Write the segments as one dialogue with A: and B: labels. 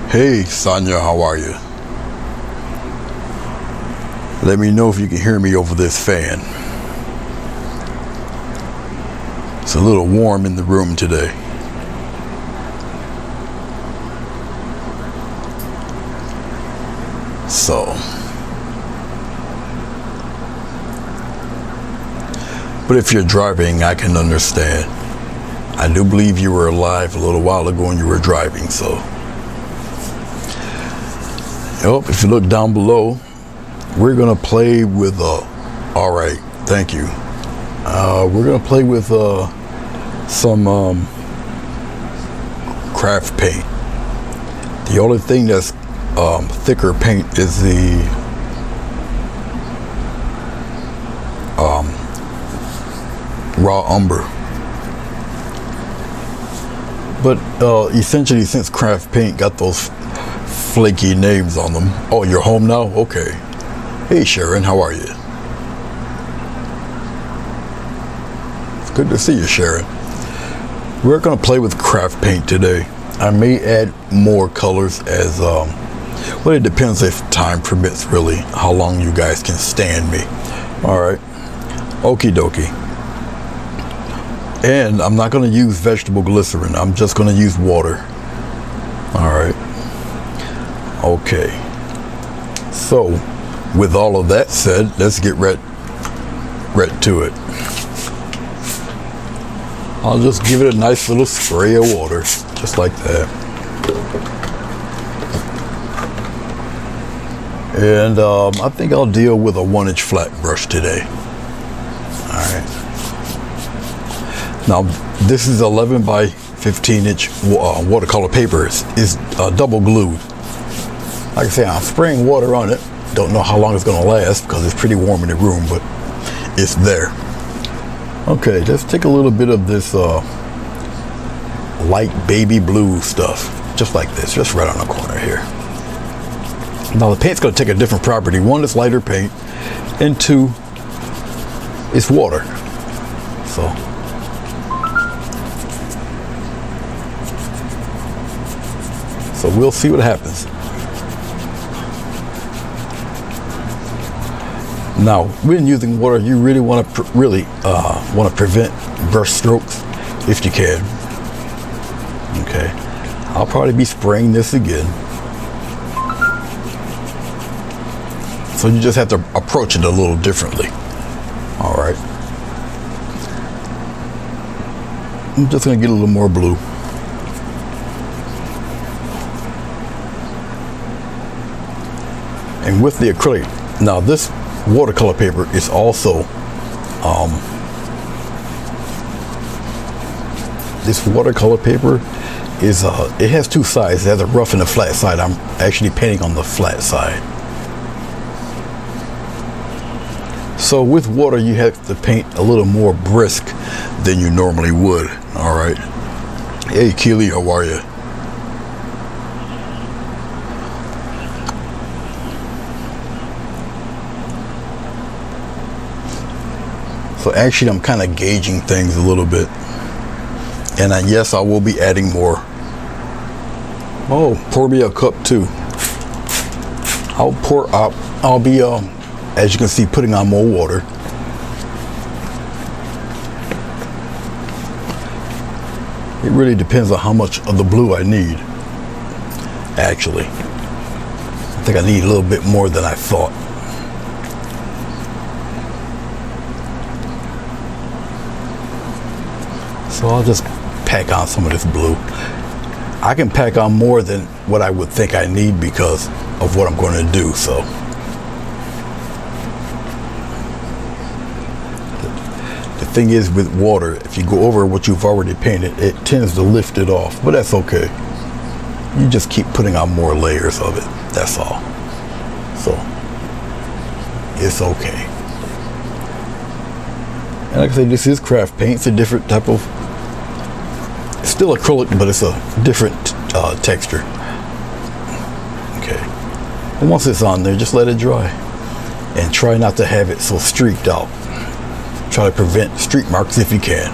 A: Hey, Sonia, how are you? Let me know if you can hear me over this fan. It's a little warm in the room today. So, but if you're driving, I can understand. I do believe you were alive a little while ago when you were driving, so. If you look down below, we're gonna play with all right, thank you. We're gonna play with some craft paint. The only thing that's thicker paint is the raw umber. But essentially, since craft paint got those flaky names on them. Oh, you're home now? Okay. Hey, Sharon, how are you? It's good to see you, Sharon. We're going to play with craft paint today. I may add more colors as, well, it depends if time permits, really, how long you guys can stand me. All right. Okie dokie. And I'm not going to use vegetable glycerin. I'm just going to use water. All right. Okay, so with all of that said, let's get right to it. I'll just give it a nice little spray of water, just like that. And I think I'll deal with a 1-inch flat brush today. All right. Now, this is 11 by 15-inch watercolor paper. It's double glued. Like I say, I'm spraying water on it. Don't know how long it's going to last because it's pretty warm in the room, but it's there. Okay, let's take a little bit of this light baby blue stuff, just like this, just right on the corner here. Now the paint's going to take a different property. One, it's lighter paint, and two, it's water. So we'll see what happens. Now, when using water, you really want to prevent brush strokes if you can. Okay, I'll probably be spraying this again. So you just have to approach it a little differently. All right. I'm just going to get a little more blue. And with the acrylic, now this watercolor paper is also this watercolor paper is it has two sides. It has a rough and a flat side. I'm actually painting on the flat side. So with water you have to paint a little more brisk than you normally would. All right. Hey Keely, how are you? So actually I'm kind of gauging things a little bit. And yes, I will be adding more. Oh, pour me a cup too. I'll be, as you can see, putting on more water. It really depends on how much of the blue I need. Actually, I think I need a little bit more than I thought. So I'll just pack on some of this blue. I can pack on more than what I would think I need because of what I'm going to do. So the thing is with water, if you go over what you've already painted, it tends to lift it off, but that's okay. You just keep putting on more layers of it, that's all. So it's okay. And like I say, this is craft paint. It's a different type of, it's still acrylic, but it's a different texture. Okay, and once it's on there, just let it dry and try not to have it so streaked out. Try to prevent streak marks if you can.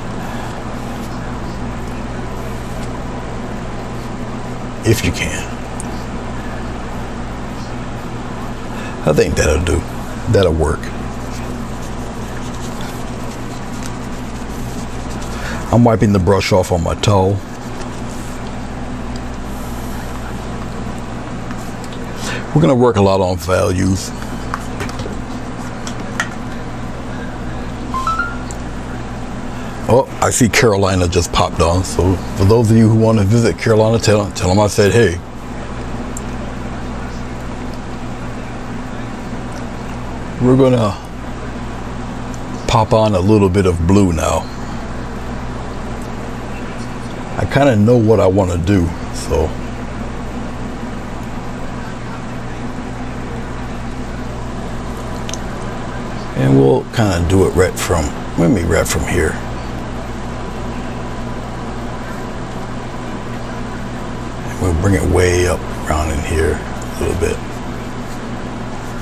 A: If you can. I think that'll do. That'll work. I'm wiping the brush off on my towel. We're going to work a lot on values. Oh, I see Carolina just popped on. So for those of you who want to visit Carolina, tell them I said hey. We're going to pop on a little bit of blue now. I kind of know what I want to do, so. And we'll kind of do it right from here. We'll bring it way up around in here a little bit.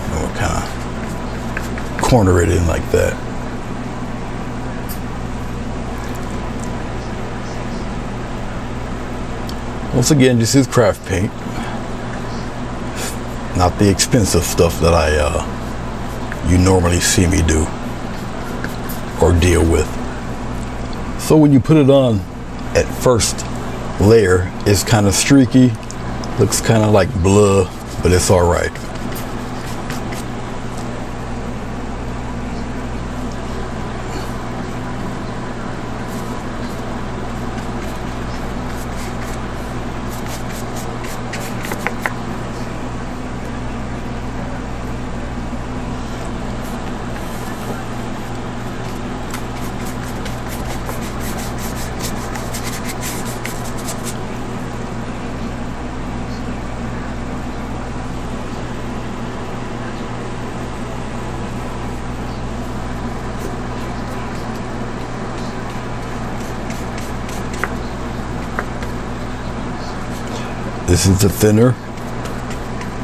A: And we'll kind of corner it in like that. Once again, this is craft paint. Not the expensive stuff that you normally see me do or deal with. So when you put it on at first layer, it's kind of streaky, looks kind of like blah, but it's all right. This is the thinner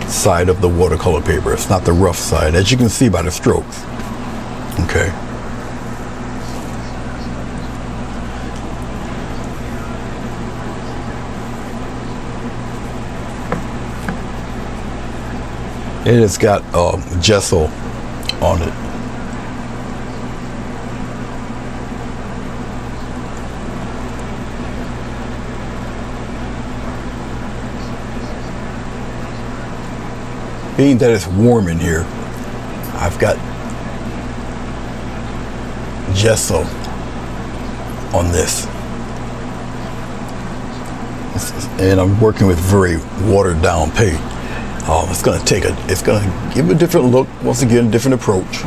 A: side of the watercolor paper. It's not the rough side, as you can see by the strokes. Okay. And it's got gesso on it. Being that it's warm in here, I've got gesso on this. And I'm working with very watered down paint. It's gonna give a different look, once again, different approach.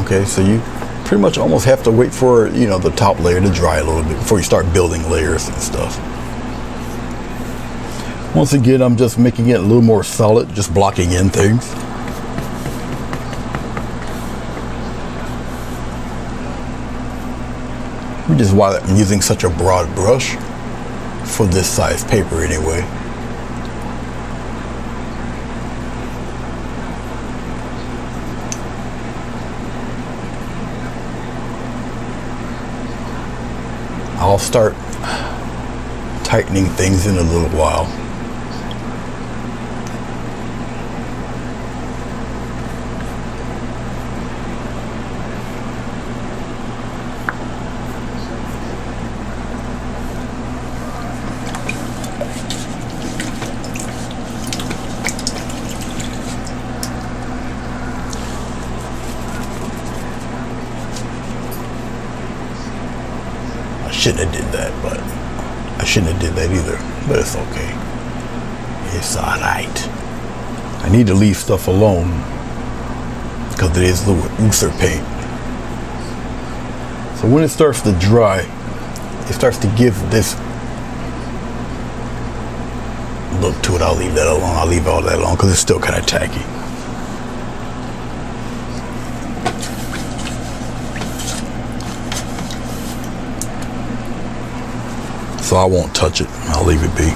A: Okay, so you pretty much almost have to wait for, the top layer to dry a little bit before you start building layers and stuff. Once again, I'm just making it a little more solid, just blocking in things. Which is why I'm using such a broad brush for this size paper anyway. I'll start tightening things in a little while. Shouldn't have did that, but I shouldn't have did that either, but it's okay. It's all right. I need to leave stuff alone because it is the looser paint. So when it starts to dry, it starts to give this look to it, I'll leave that alone. I'll leave all that alone because it's still kind of tacky. So I won't touch it. I'll leave it be.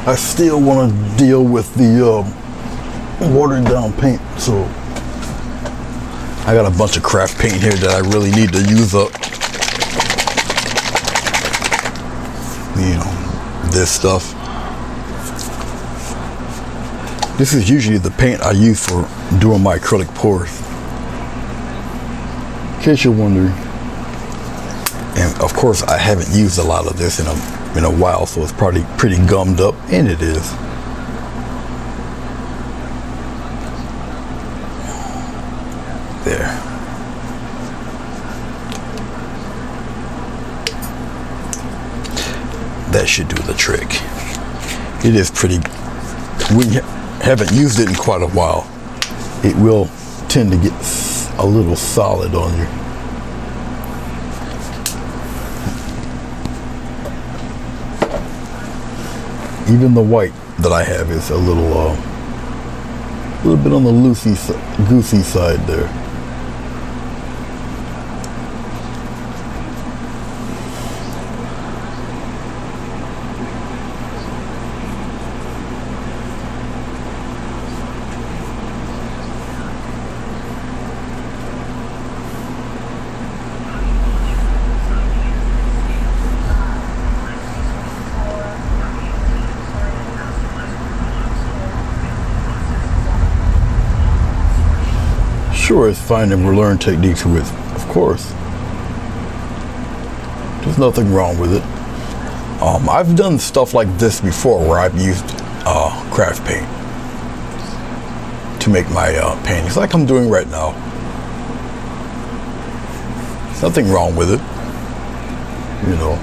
A: I still want to deal with the watered down paint, so I got a bunch of craft paint here that I really need to use up. You know, this stuff. This is usually the paint I use for doing my acrylic pours, in case you're wondering. And of course I haven't used a lot of this in a while, so it's probably pretty gummed up, and it is. There. That should do the trick. It is pretty, when you haven't used it in quite a while, it will tend to get a little solid on you. Even the white that I have is a little bit on the goosey side there. Sure, it's fine and we'll learn techniques with, of course. There's nothing wrong with it. I've done stuff like this before where I've used craft paint to make my paintings, like I'm doing right now. There's nothing wrong with it, you know.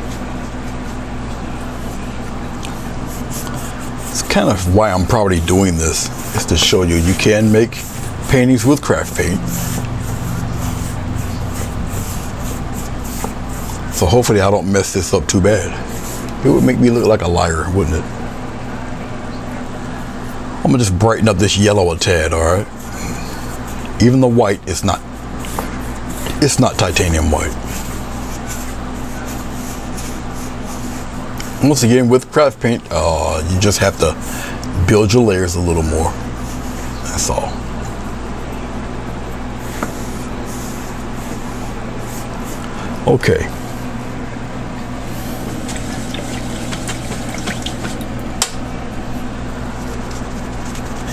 A: It's kind of why I'm probably doing this, is to show you can make paintings with craft paint. So hopefully I don't mess this up too bad. It would make me look like a liar, wouldn't it? I'm gonna just brighten up this yellow a tad, all right? Even the white is not, it's not titanium white. Once again, with craft paint, you just have to build your layers a little more. That's all. Okay.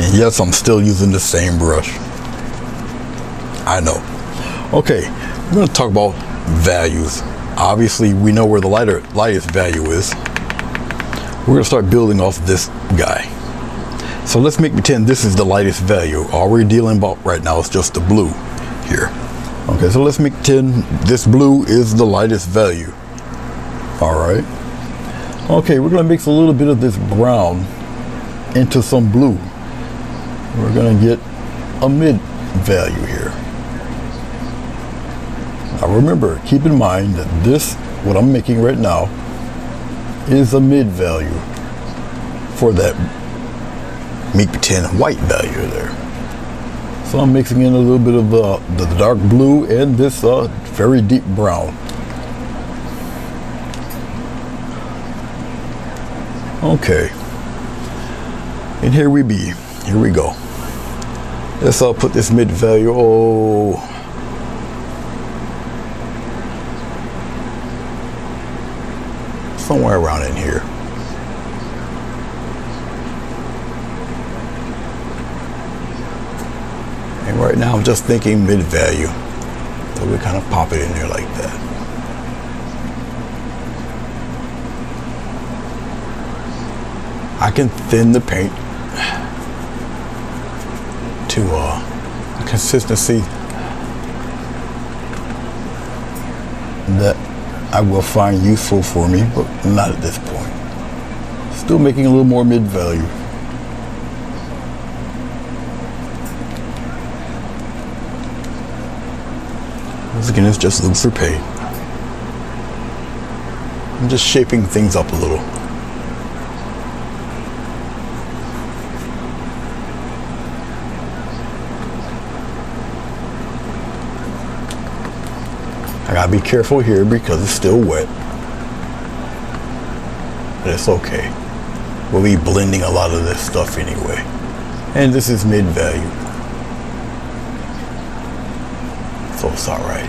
A: And yes, I'm still using the same brush. I know. Okay, we're going to talk about values. Obviously, we know where the lightest value is. We're going to start building off this guy. So let's make pretend this is the lightest value. All we're dealing about right now is just the blue here. Okay, so let's make pretend this blue is the lightest value. All right. Okay, we're going to mix a little bit of this brown into some blue. We're going to get a mid value here. Now remember, keep in mind that this, what I'm making right now, is a mid value for that make pretend white value there. So I'm mixing in a little bit of the dark blue and this very deep brown. Okay, and here we go. Let's put this mid value, somewhere around in here. And right now I'm just thinking mid value. So we kind of pop it in there like that. I can thin the paint to a consistency that I will find useful for me, but not at this point. Still making a little more mid value. Once again, it's just looser paint. I'm just shaping things up a little. I gotta be careful here because it's still wet. But it's okay. We'll be blending a lot of this stuff anyway. And this is mid-value. So it's alright.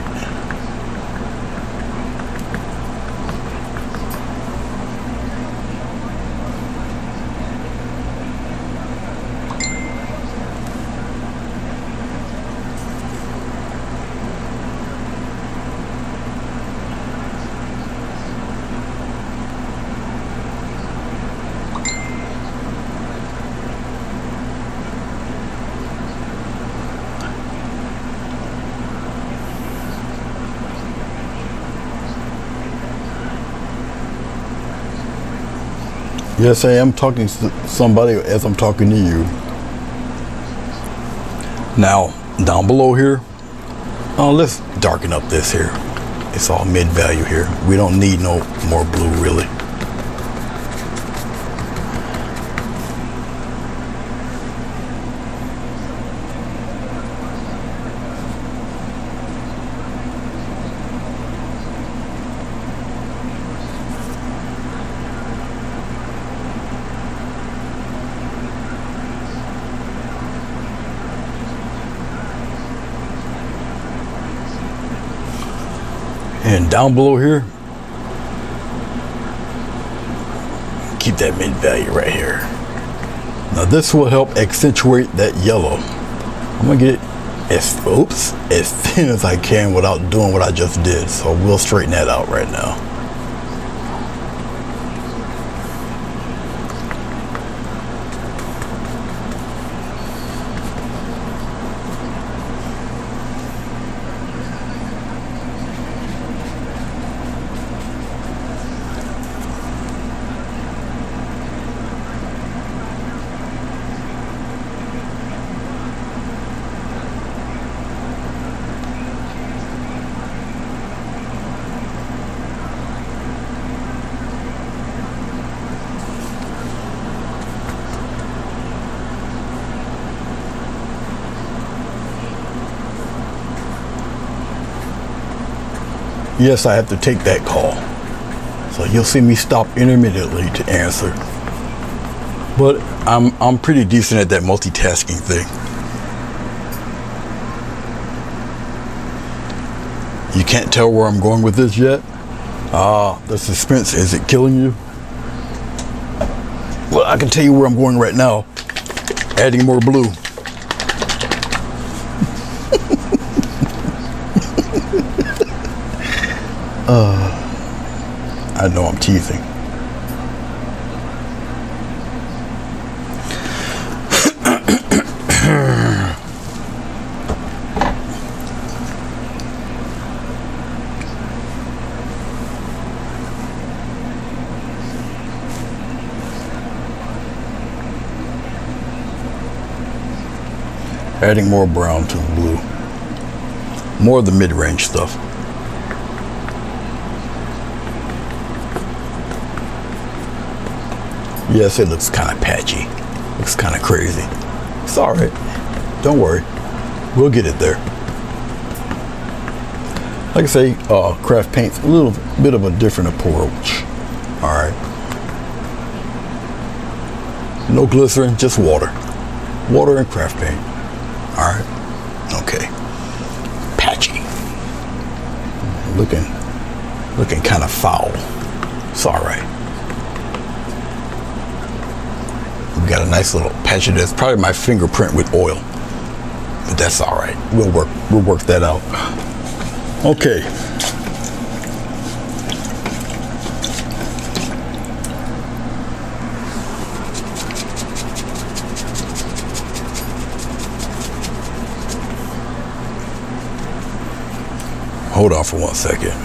A: Yes, I am talking to somebody as I'm talking to you. Now, down below here, let's darken up this here. It's all mid-value here. We don't need no more blue, really. And down below here, keep that mid-value right here. Now this will help accentuate that yellow. I'm gonna get it as thin as I can without doing what I just did. So we'll straighten that out right now. Yes, I have to take that call. So you'll see me stop intermittently to answer. But I'm pretty decent at that multitasking thing. You can't tell where I'm going with this yet? The suspense, is it killing you? Well, I can tell you where I'm going right now. Adding more blue. I know I'm teasing. Adding more brown to the blue. More of the mid-range stuff. Yes, it looks kind of patchy. Looks kind of crazy. It's all right. Don't worry. We'll get it there. Like I say, craft paint's a little bit of a different approach. All right. No glycerin, just water. Water and craft paint. All right. Okay. Patchy. Looking kind of foul. It's all right. We got a nice little patch of this. Probably my fingerprint with oil, but that's all right. We'll work that out. Okay. Hold on for 1 second.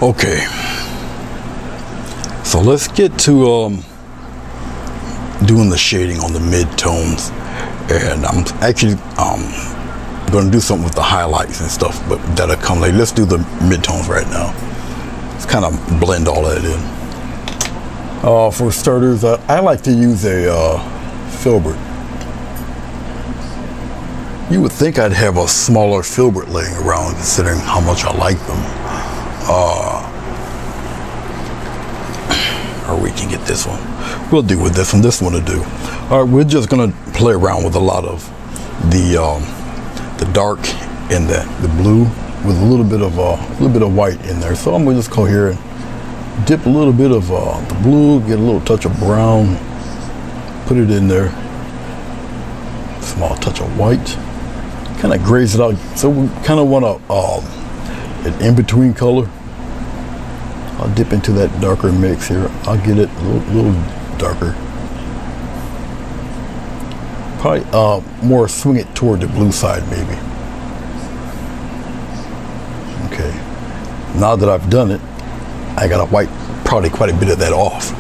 A: Okay, so let's get to doing the shading on the mid-tones, and I'm actually going to do something with the highlights and stuff, but that'll come later. Let's do the mid-tones right now. Let's kind of blend all that in. For starters, I like to use a filbert. You would think I'd have a smaller filbert laying around, considering how much I like them. Or we can get this one. We'll deal with this one. This one to do. All right, we're just gonna play around with a lot of the dark and the blue with a little bit of white in there. So I'm gonna just go here and dip a little bit of the blue, get a little touch of brown, put it in there. Small touch of white. Kind of graze it out. So we kind of want an in-between color. I'll dip into that darker mix here. I'll get it a little darker. Probably more swing it toward the blue side maybe. Okay. Now that I've done it, I got to wipe probably quite a bit of that off.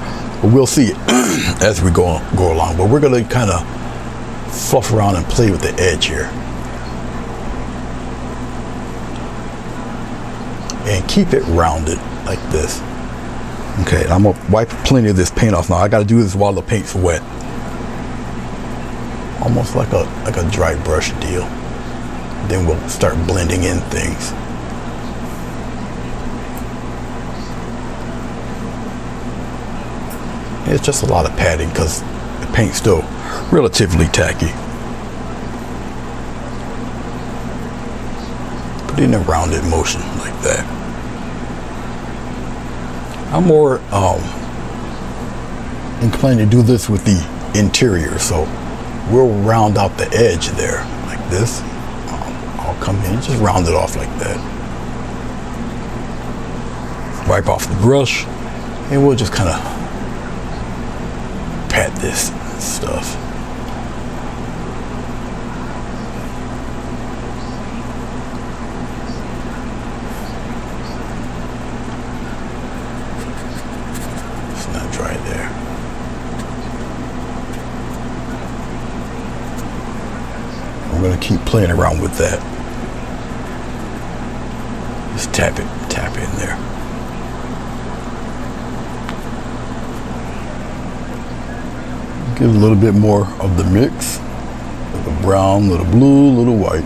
A: But we'll see it as we go along. But we're going to kind of fluff around and play with the edge here. And keep it rounded like this. Okay, I'm gonna wipe plenty of this paint off now. I gotta do this while the paint's wet. Almost like a dry brush deal. Then we'll start blending in things. It's just a lot of padding because the paint's still relatively tacky. Put it in a rounded motion like that. I'm more inclined to do this with the interior, so we'll round out the edge there like this. I'll come in, just round it off like that. Wipe off the brush, and we'll just kind of pat this stuff. I'm going to keep playing around with that. Just tap it in there. Give a little bit more of the mix. A little brown, a little blue, a little white.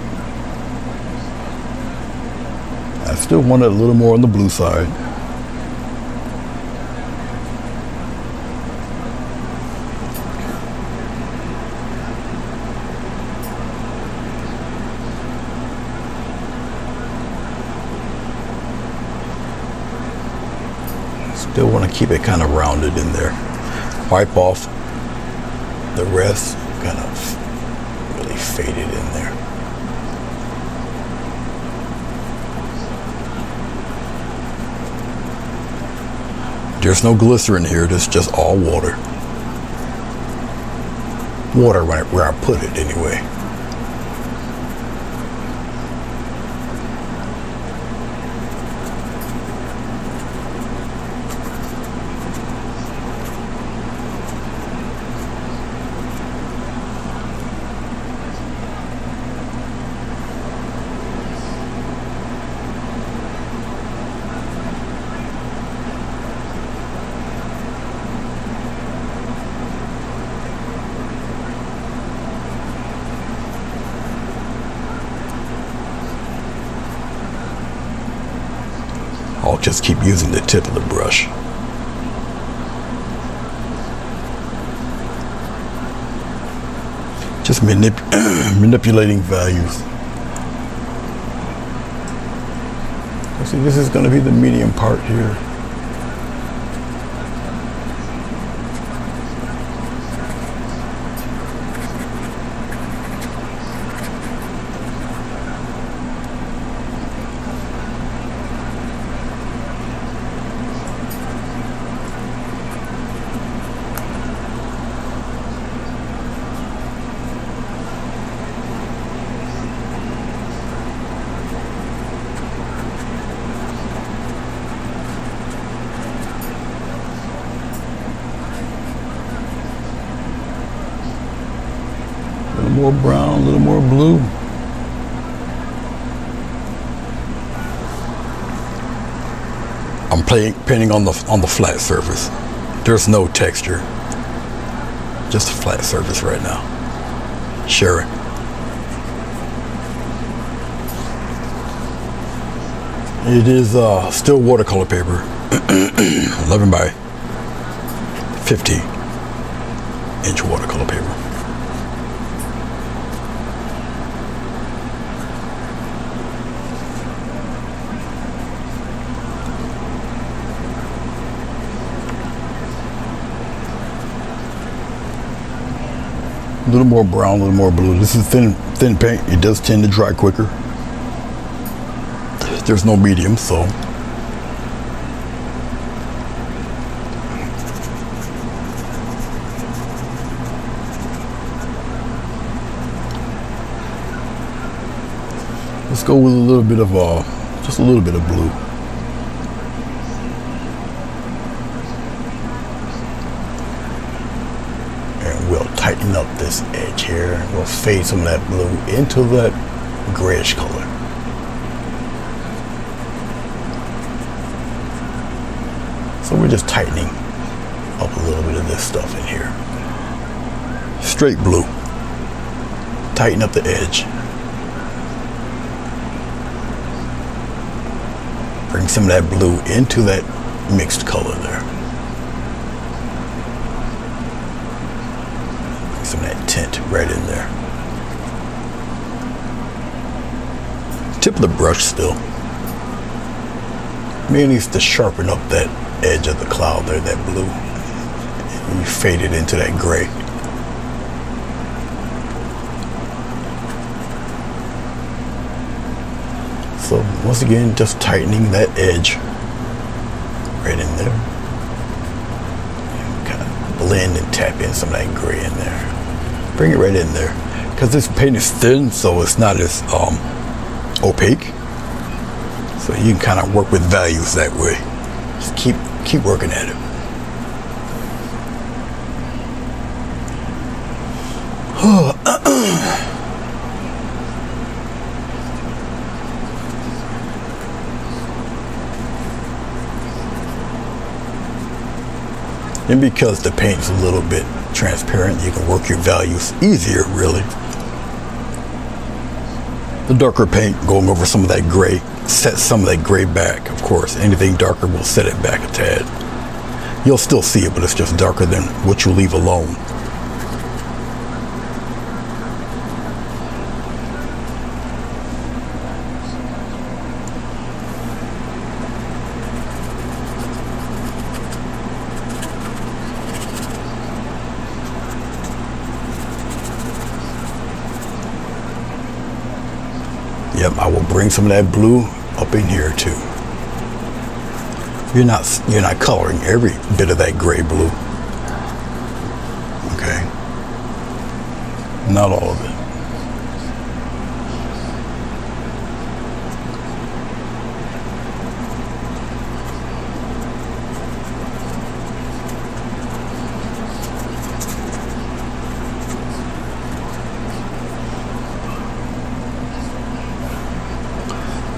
A: I still want it a little more on the blue side. Still want to keep it kind of rounded in there. Wipe off the rest, kind of really fade it in there. There's no glycerin here, this is just all water. Water where I put it anyway. I'll just keep using the tip of the brush. Just manipulating values. See, this is going to be the medium part here. more brown, a little more blue. I'm painting on the flat surface. There's no texture, just a flat surface right now. Sharing. It is still watercolor paper, 11 by 50-inch watercolor paper. A little more brown, a little more blue. This is thin paint. It does tend to dry quicker. There's no medium, so let's go with a little bit of just a little bit of blue. We'll tighten up this edge here. We'll fade some of that blue into that grayish color. So we're just tightening up a little bit of this stuff in here. Straight blue. Tighten up the edge. Bring some of that blue into that mixed color there. Some of that tint right in there. Tip of the brush still. Maybe needs to sharpen up that edge of the cloud there, that blue. And you fade it into that gray. So once again, just tightening that edge right in there. And kind of blend and tap in some of that gray in there. Bring it right in there, because this paint is thin, so it's not as opaque. So you can kind of work with values that way. Just keep working at it. And because the paint's a little bit transparent, you can work your values easier, really. The darker paint, going over some of that gray, sets some of that gray back, of course. Anything darker will set it back a tad. You'll still see it, but it's just darker than what you leave alone. Yep, I will bring some of that blue up in here too. You're not coloring every bit of that gray blue. Okay. Not all of it.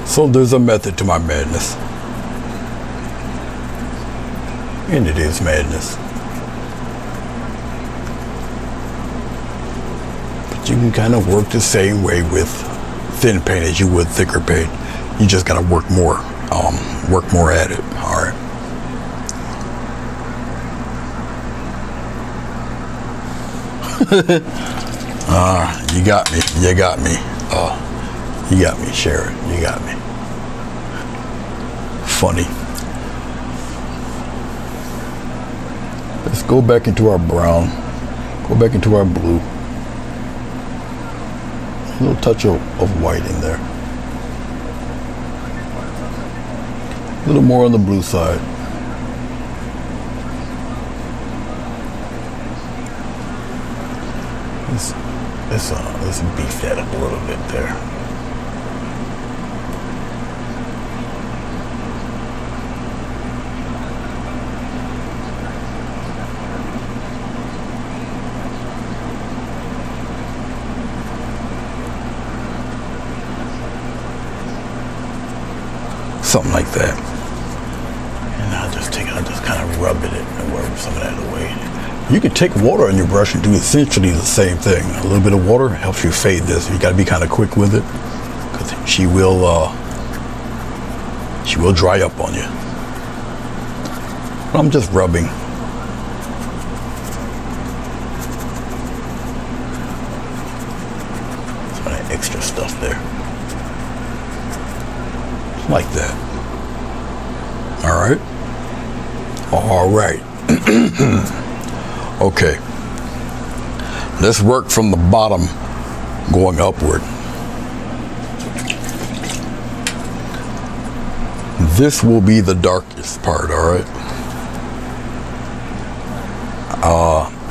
A: So there's a method to my madness. And it is madness. But you can kind of work the same way with thin paint as you would thicker paint. You just gotta work more at it. All right. You got me. You got me. You got me, Sharon. You got me. Funny. Let's go back into our brown. Go back into our blue. A little touch of white in there. A little more on the blue side. Let's beef that up a little bit there. something like that. And I'll just kind of rub it and rub some of that away. You can take water on your brush and do essentially the same thing. A little bit of water helps you fade this. You got to be kind of quick with it, because she will dry up on you. I'm just rubbing. Some of that extra stuff there. Like that. All right. All right. Okay. Let's work from the bottom going upward. This will be the darkest part, all right?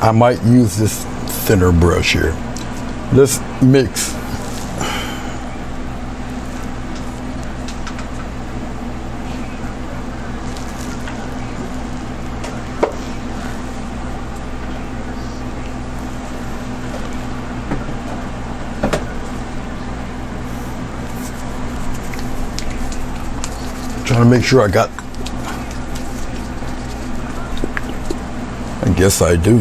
A: I might use this thinner brush here. Let's mix. Trying to make sure I got. I guess I do.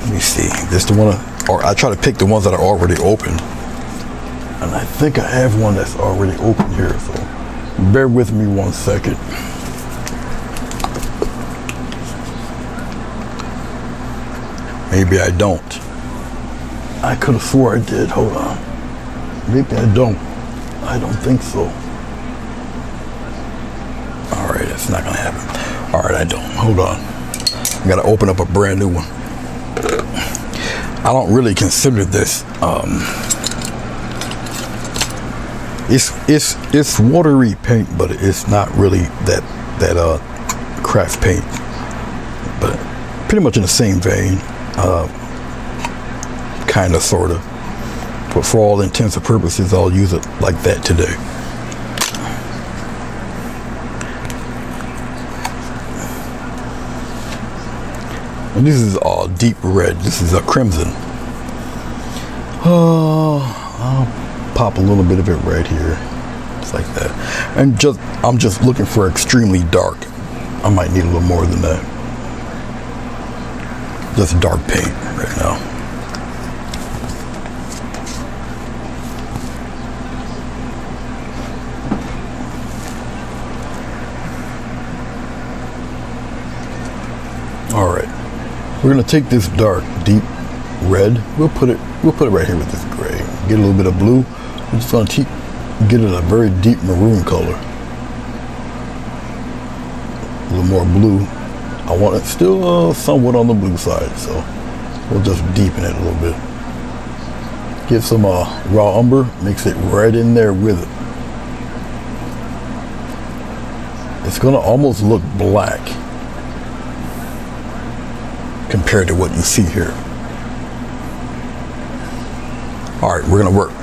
A: Let me see. This the one, or I try to pick the ones that are already open. And I think I have one that's already open here, so bear with me 1 second. Maybe I don't. I could have swore I did. Hold on. Maybe I don't. I don't think so. Alright, that's not gonna happen. Alright, I don't. Hold on. I gotta open up a brand new one. I don't really consider this it's watery paint, but it's not really that craft paint. But pretty much in the same vein. Kinda, sorta. But for all intents and purposes, I'll use it like that today. And this is all deep red. This is a crimson. I'll pop a little bit of it right here. Just like that. And I'm just looking for extremely dark. I might need a little more than that. Just dark paint right now. All right. We're gonna take this dark, deep red. We'll put it right here with this gray. Get a little bit of blue. We're just gonna get it a very deep maroon color. A little more blue. I want it still somewhat on the blue side, so we'll just deepen it a little bit. Give some raw umber, mix it right in there with it. It's gonna almost look black compared to what you see here. All right, we're gonna work.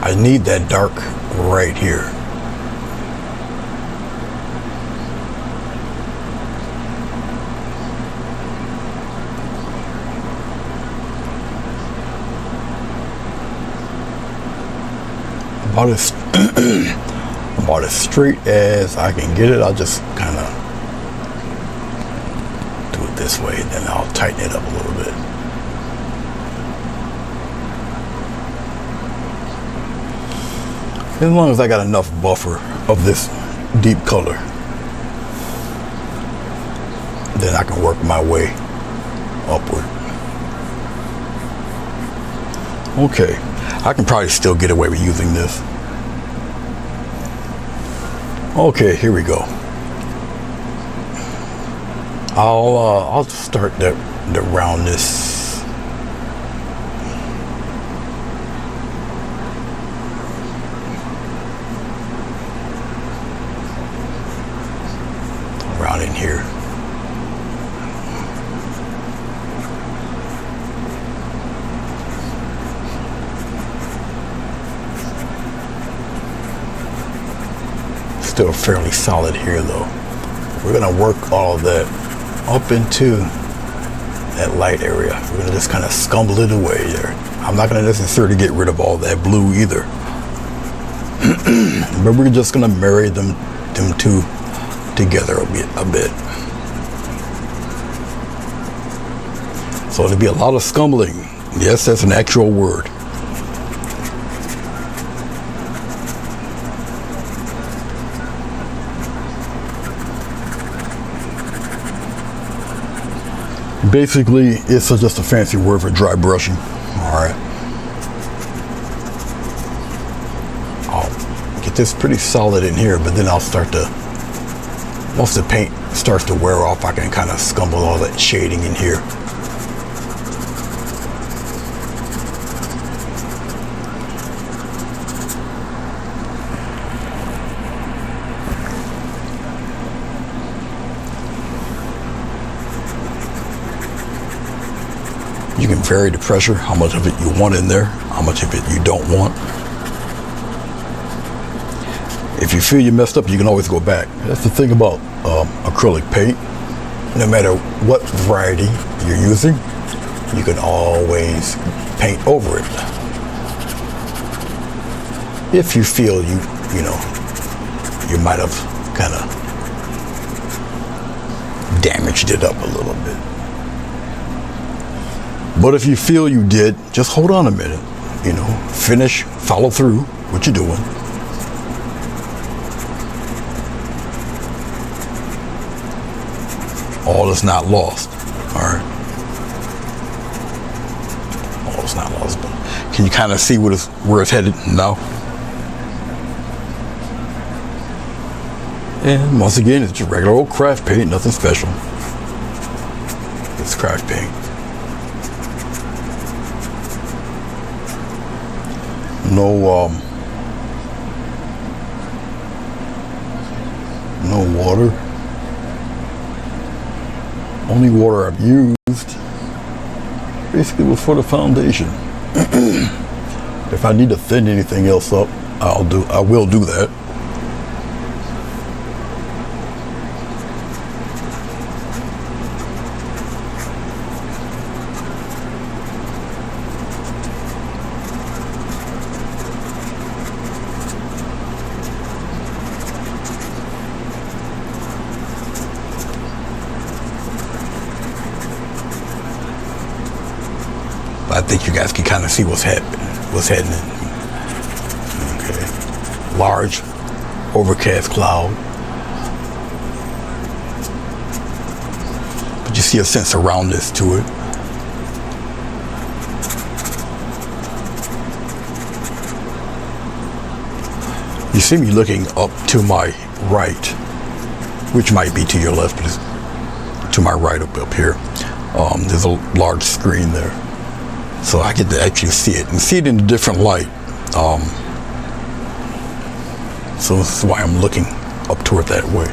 A: I need that dark right here. About as straight as I can get it. I'll just kind of do it this way, then I'll tighten it up a little bit. As long as I got enough buffer of this deep color, then I can work my way upward. Okay, I can probably still get away with using this. Okay, here we go. I'll start the roundness down in here. Still fairly solid here though. We're gonna work all of that up into that light area. We're gonna just kind of scumble it away there. I'm not gonna necessarily get rid of all that blue either. But we're just gonna marry them two together a bit. So there'll be a lot of scumbling. Yes, that's an actual word. Basically, it's just a fancy word for dry brushing. All right. I'll get this pretty solid in here, but then I'll start to, once the paint starts to wear off, I can kind of scumble all that shading in here. You can vary the pressure, how much of it you want in there, how much of it you don't want. If you feel you messed up, you can always go back. That's the thing about acrylic paint. No matter what variety you're using, you can always paint over it. If you feel you might have kind of damaged it up a little bit. But if you feel you did, just hold on a minute, finish, follow through what you're doing. All is not lost, all right? All is not lost, but can you kind of see where it's headed now? And once again, it's just regular old craft paint, nothing special. It's craft paint. No water. Only water I've used basically was for the foundation. If I need to thin anything else up, I will do that. I think you guys can kind of see what's happening. Okay. Large, overcast cloud. But you see a sense of roundness to it. You see me looking up to my right, which might be to your left, but it's to my right up here. There's a large screen there. So I get to actually see it and see it in a different light. So this is why I'm looking up toward that way.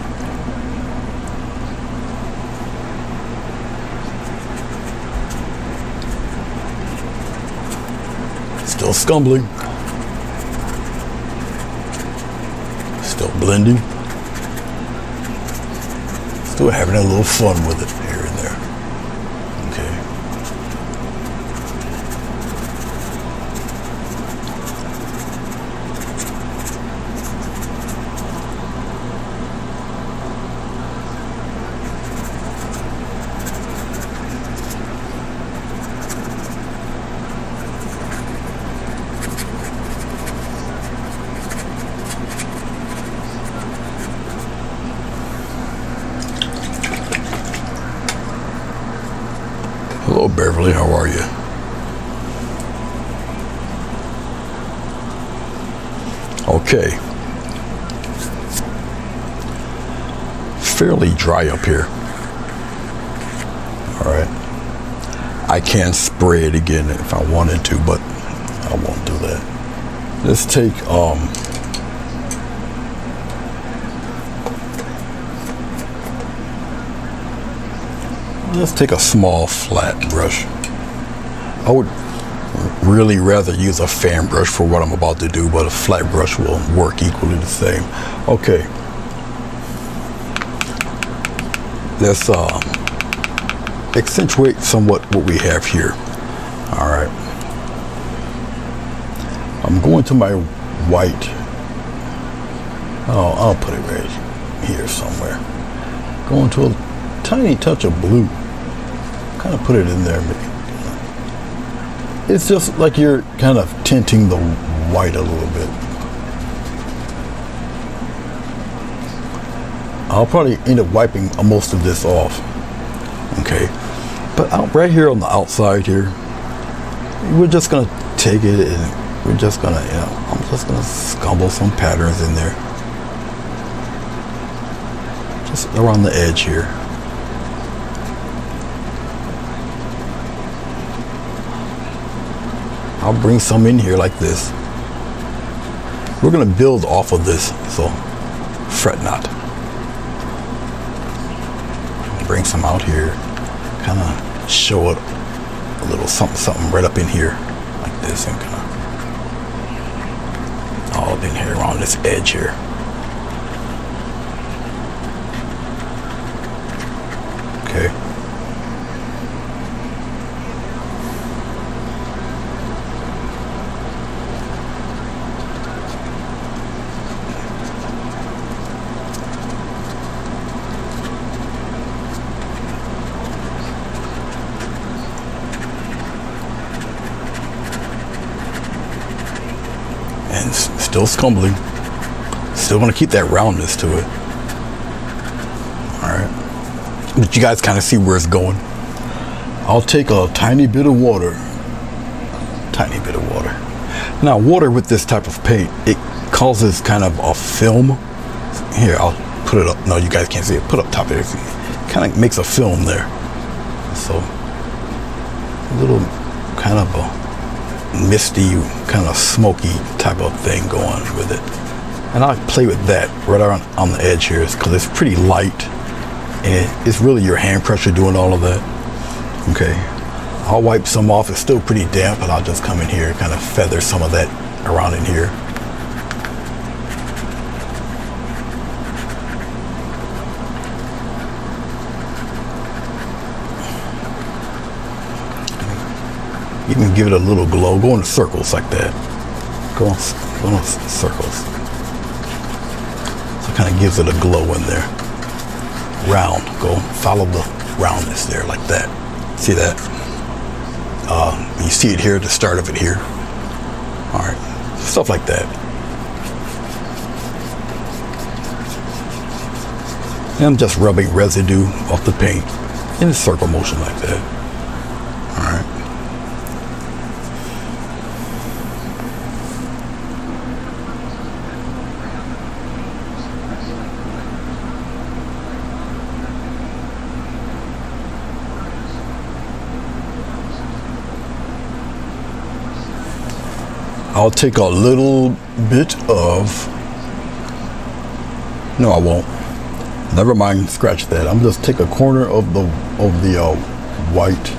A: Still scumbling. Still blending. Still having a little fun with it here and there. Okay. Hello, Beverly. How are you? Okay. Fairly dry up here. All right. I can spray it again if I wanted to, but I won't do that. Let's take Let's take a small flat brush. I would really rather use a fan brush for what I'm about to do, but a flat brush will work equally the same. Okay, let's accentuate somewhat what we have here. All right, I'm going to my white. Oh, I'll put it right here somewhere. Going to a tiny touch of blue. Kind of put it in there. It's just like you're kind of tinting the white a little bit. I'll probably end up wiping most of this off. Okay, but right here on the outside here, we're just gonna take it and we're just gonna, I'm just gonna scumble some patterns in there, just around the edge here. I'll bring some in here like this. We're gonna build off of this, so fret not. Bring some out here, kind of show it a little something right up in here, like this, and kind of all up in here around this edge here. Okay. And still scumbling. Still want to keep that roundness to it. Alright. But you guys kind of see where it's going. I'll take a tiny bit of water. Tiny bit of water. Now, water with this type of paint, it causes kind of a film. Here, I'll put it up. No, you guys can't see it. Put up top of it. It kind of makes a film there. So, a little kind of a misty, kind of smoky type of thing going with it. And I'll play with that right around on the edge here because it's pretty light and it's really your hand pressure doing all of that. Okay, I'll wipe some off. It's still pretty damp, but I'll just come in here and kind of feather some of that around in here. Even give it a little glow. Go in circles like that. Go in circles. So it kind of gives it a glow in there. Round. Go follow the roundness there like that. See that? You see it here at the start of it here. All right. Stuff like that. And I'm just rubbing residue off the paint in a circle motion like that. All right. I'll take a little bit of, no I won't, never mind, scratch that. I'm just take a corner of the white,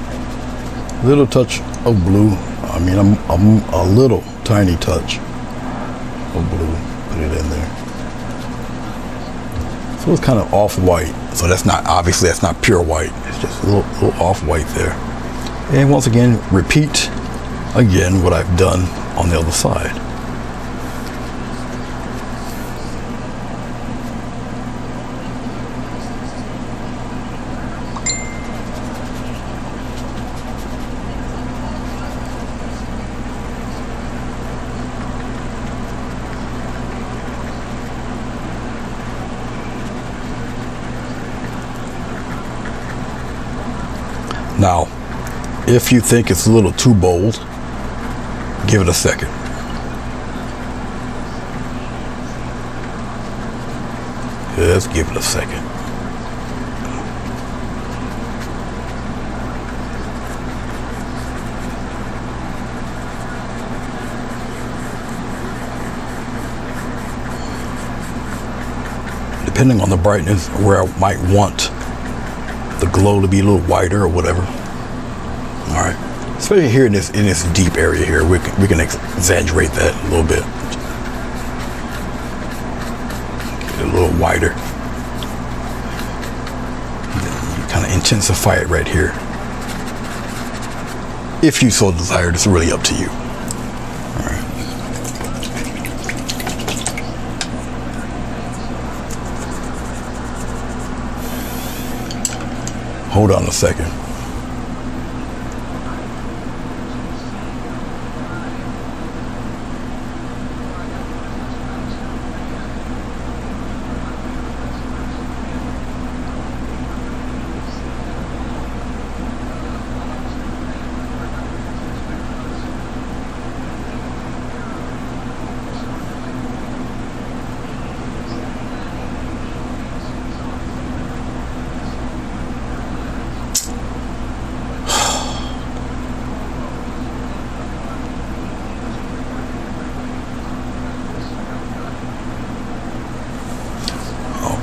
A: little touch of blue. I mean, I'm a little tiny touch of blue, put it in there. So it's kind of off-white. So that's not, obviously that's not pure white. It's just a little off-white there. And once again, repeat again what I've done on the other side. Now, if you think it's a little too bold, give it a second. Just give it a second. Depending on the brightness, where I might want the glow to be a little whiter or whatever. All right, especially here in this deep area here, we can exaggerate that a little bit, get it a little whiter. You kind of intensify it right here, if you so desire. It's really up to you. All right. Hold on a second.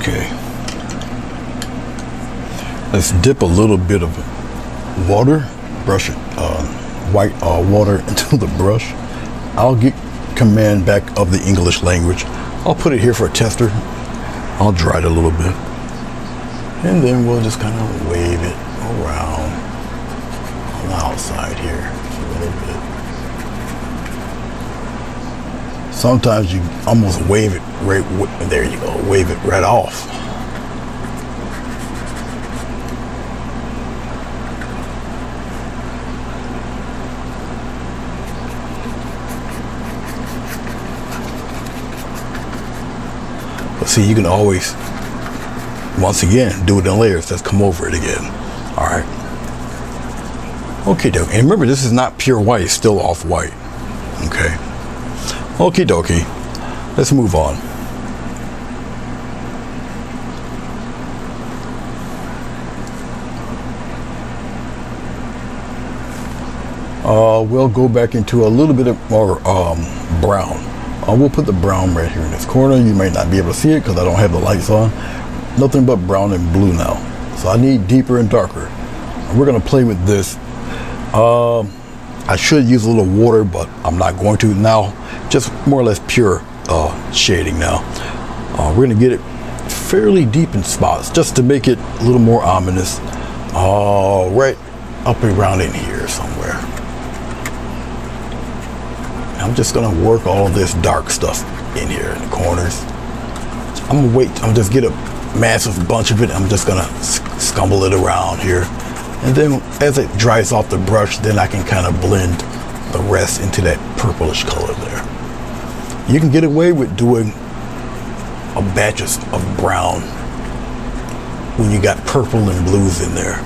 A: Okay, let's dip a little bit of water, brush it, white water into the brush. I'll get command back of the English language. I'll put it here for a tester. I'll dry it a little bit, and then we'll just kind of wave it around on the outside here a little bit. Sometimes you almost wave it right there. You go, wave it right off. But see, you can always, once again, do it in layers. Let's come over it again. All right. Okay, dokie. And remember, this is not pure white. It's still off white. Okay. Okie dokie. Let's move on. We'll go back into a little bit of more brown. We'll put the brown right here in this corner. You may not be able to see it because I don't have the lights on. Nothing but brown and blue now. So I need deeper and darker. We're going to play with this. I should use a little water, but I'm not going to now. Just more or less pure shading now. We're going to get it fairly deep in spots just to make it a little more ominous. Right up around in here somewhere. I'm just going to work all this dark stuff in here in the corners. I'm going to wait. I'm just get a massive bunch of it. I'm just going to scumble it around here. And then as it dries off the brush, then I can kind of blend the rest into that purplish color there. You can get away with doing a batches of brown when you got purple and blues in there.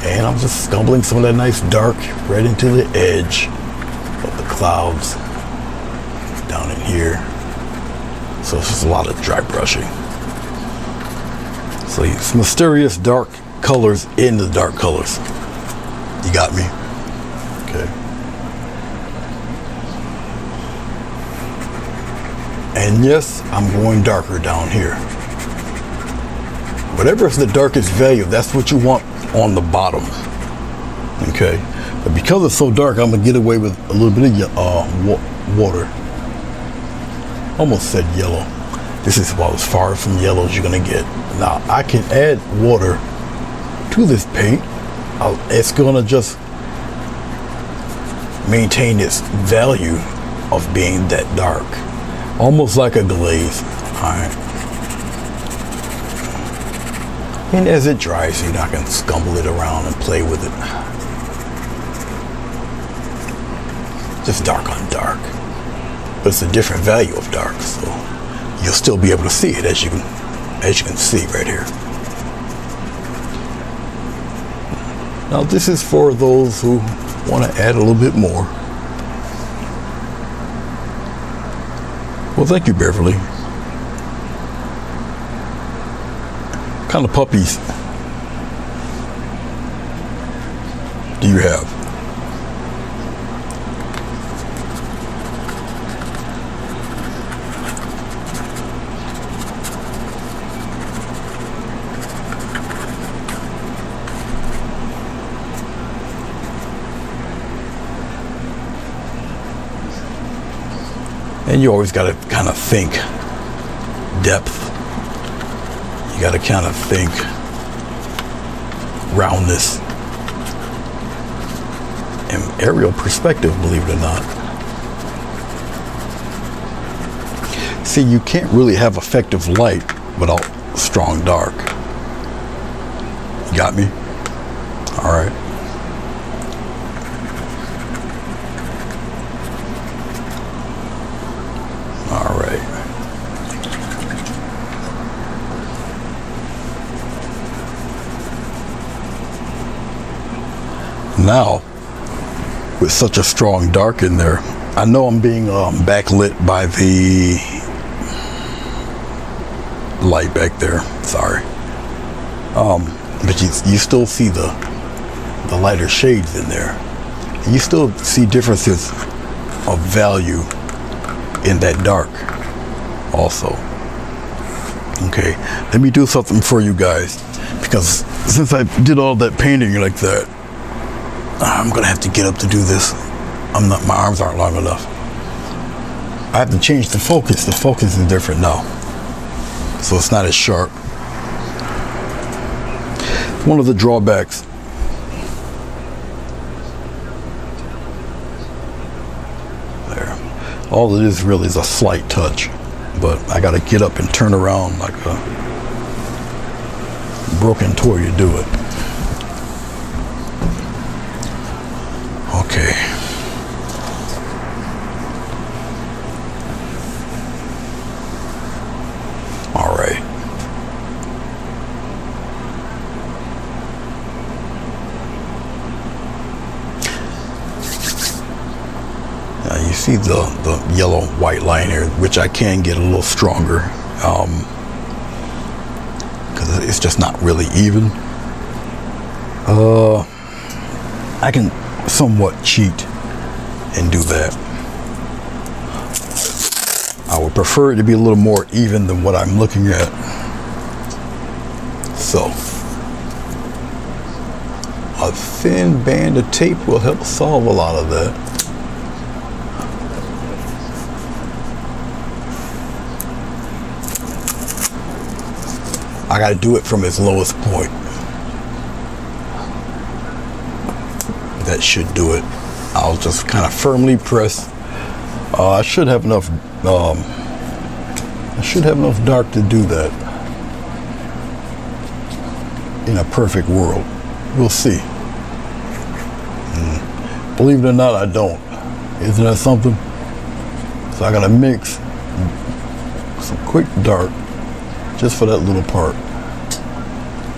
A: And I'm just scumbling some of that nice dark right into the edge of the clouds down in here. So it's just a lot of dry brushing. So it's mysterious dark colors in the dark colors. You got me? Okay. And yes, I'm going darker down here. Whatever is the darkest value, that's what you want on the bottom. Okay. But because it's so dark, I'm gonna get away with a little bit of water. Almost said yellow. This is about as far from yellow as you're gonna get. Now I can add water to this paint. It's gonna just maintain its value of being that dark, almost like a glaze. All right. And as it dries, you know, I can scumble it around and play with it. Just dark on dark, but it's a different value of dark, so you'll still be able to see it as you can see right here. Now this is for those who want to add a little bit more. Well, thank you, Beverly. What kind of puppies do you have? And you always got to kind of think depth. You got to kind of think roundness and aerial perspective, believe it or not. See, you can't really have effective light without strong dark. You got me? All right. All right. Now, with such a strong dark in there, I know I'm being backlit by the light back there. Sorry. But you still see the lighter shades in there. And you still see differences of value in that dark also. Okay, let me do something for you guys, because since I did all that painting like that, I'm gonna have to get up to do this. My arms aren't long enough. I have to change the focus. The focus is different now, so it's not as sharp. One of the drawbacks. There. All it is really is a slight touch, but I gotta get up and turn around like a broken toy to do it. Okay. All right. Now you see the yellow white line here, which I can get a little stronger, because it's just not really even. I can somewhat cheat and do that. I would prefer it to be a little more even than what I'm looking at. So a thin band of tape will help solve a lot of that. I gotta do it from its lowest point. That should do it. I'll just kind of firmly press. I should have enough. I should have enough dark to do that. In a perfect world, we'll see. Believe it or not, I don't. Isn't that something? So I gotta mix some quick dark just for that little part.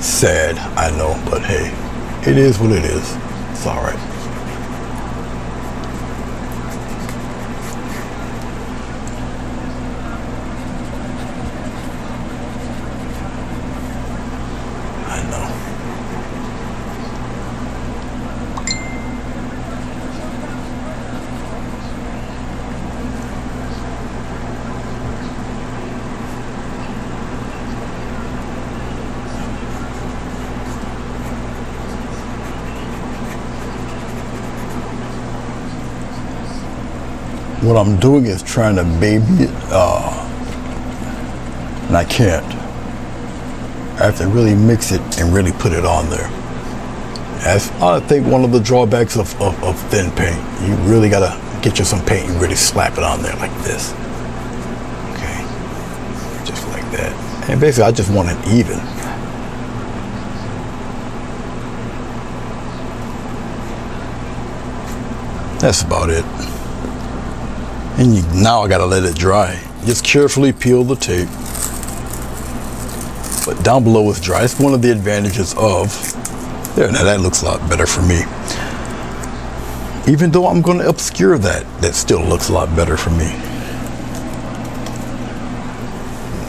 A: Sad, I know, but hey, it is what it is. It's all right. I know. What I'm doing is trying to baby it, and I can't. I have to really mix it and really put it on there. That's, I think, one of the drawbacks of thin paint. You really gotta get you some paint and really slap it on there like this. Okay, just like that. And basically, I just want it even. That's about it. And now I gotta let it dry. Just carefully peel the tape. But down below is dry. It's one of the advantages of, there, now that looks a lot better for me. Even though I'm gonna obscure that, that still looks a lot better for me.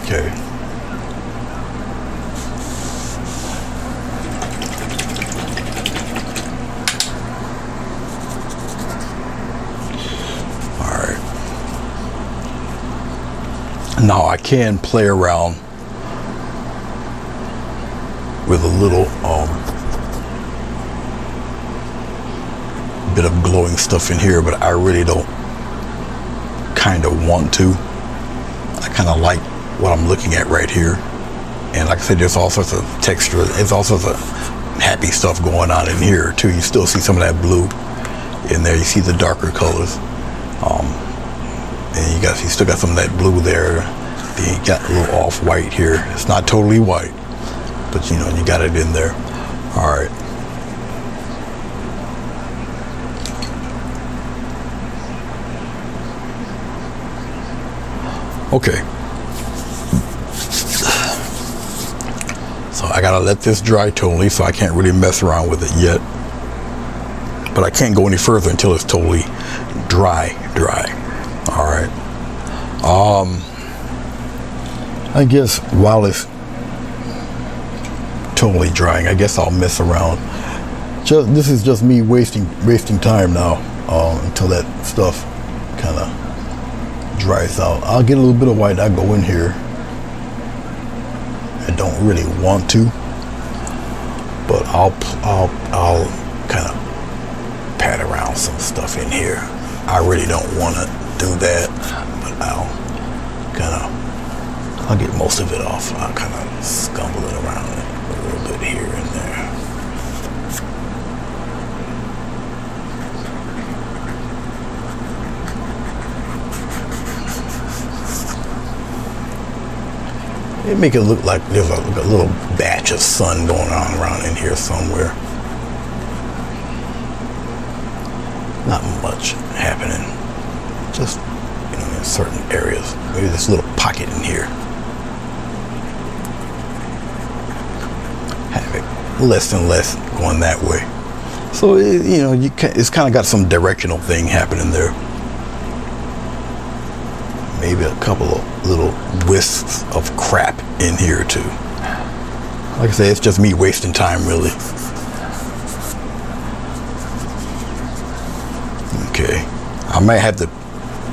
A: Okay. Now I can play around with a little bit of glowing stuff in here, but I really don't kind of want to. I kind of like what I'm looking at right here. And like I said, there's all sorts of texture. There's all sorts of happy stuff going on in here too. You still see some of that blue in there. You see the darker colors. And you still got some of that blue there. Then you got a little off-white here. It's not totally white, but you know, you got it in there. All right. Okay. So I gotta let this dry totally, so I can't really mess around with it yet. But I can't go any further until it's totally dry. All right. I guess while it's totally drying, I guess I'll mess around. This is just me wasting time now until that stuff kind of dries out. I'll get a little bit of white. I go in here. I don't really want to, but I'll kind of pat around some stuff in here. I really don't want to do that, but I'll get most of it off. I'll kind of scumble it around a little bit here and there. It make it look like there's a little batch of sun going on around in here somewhere. Not much happening. Just, you know, in certain areas. Maybe this little pocket in here. Have it less and less going that way. So, you know, it's kind of got some directional thing happening there. Maybe a couple of little wisps of crap in here too. Like I say, it's just me wasting time, really. Okay, I might have to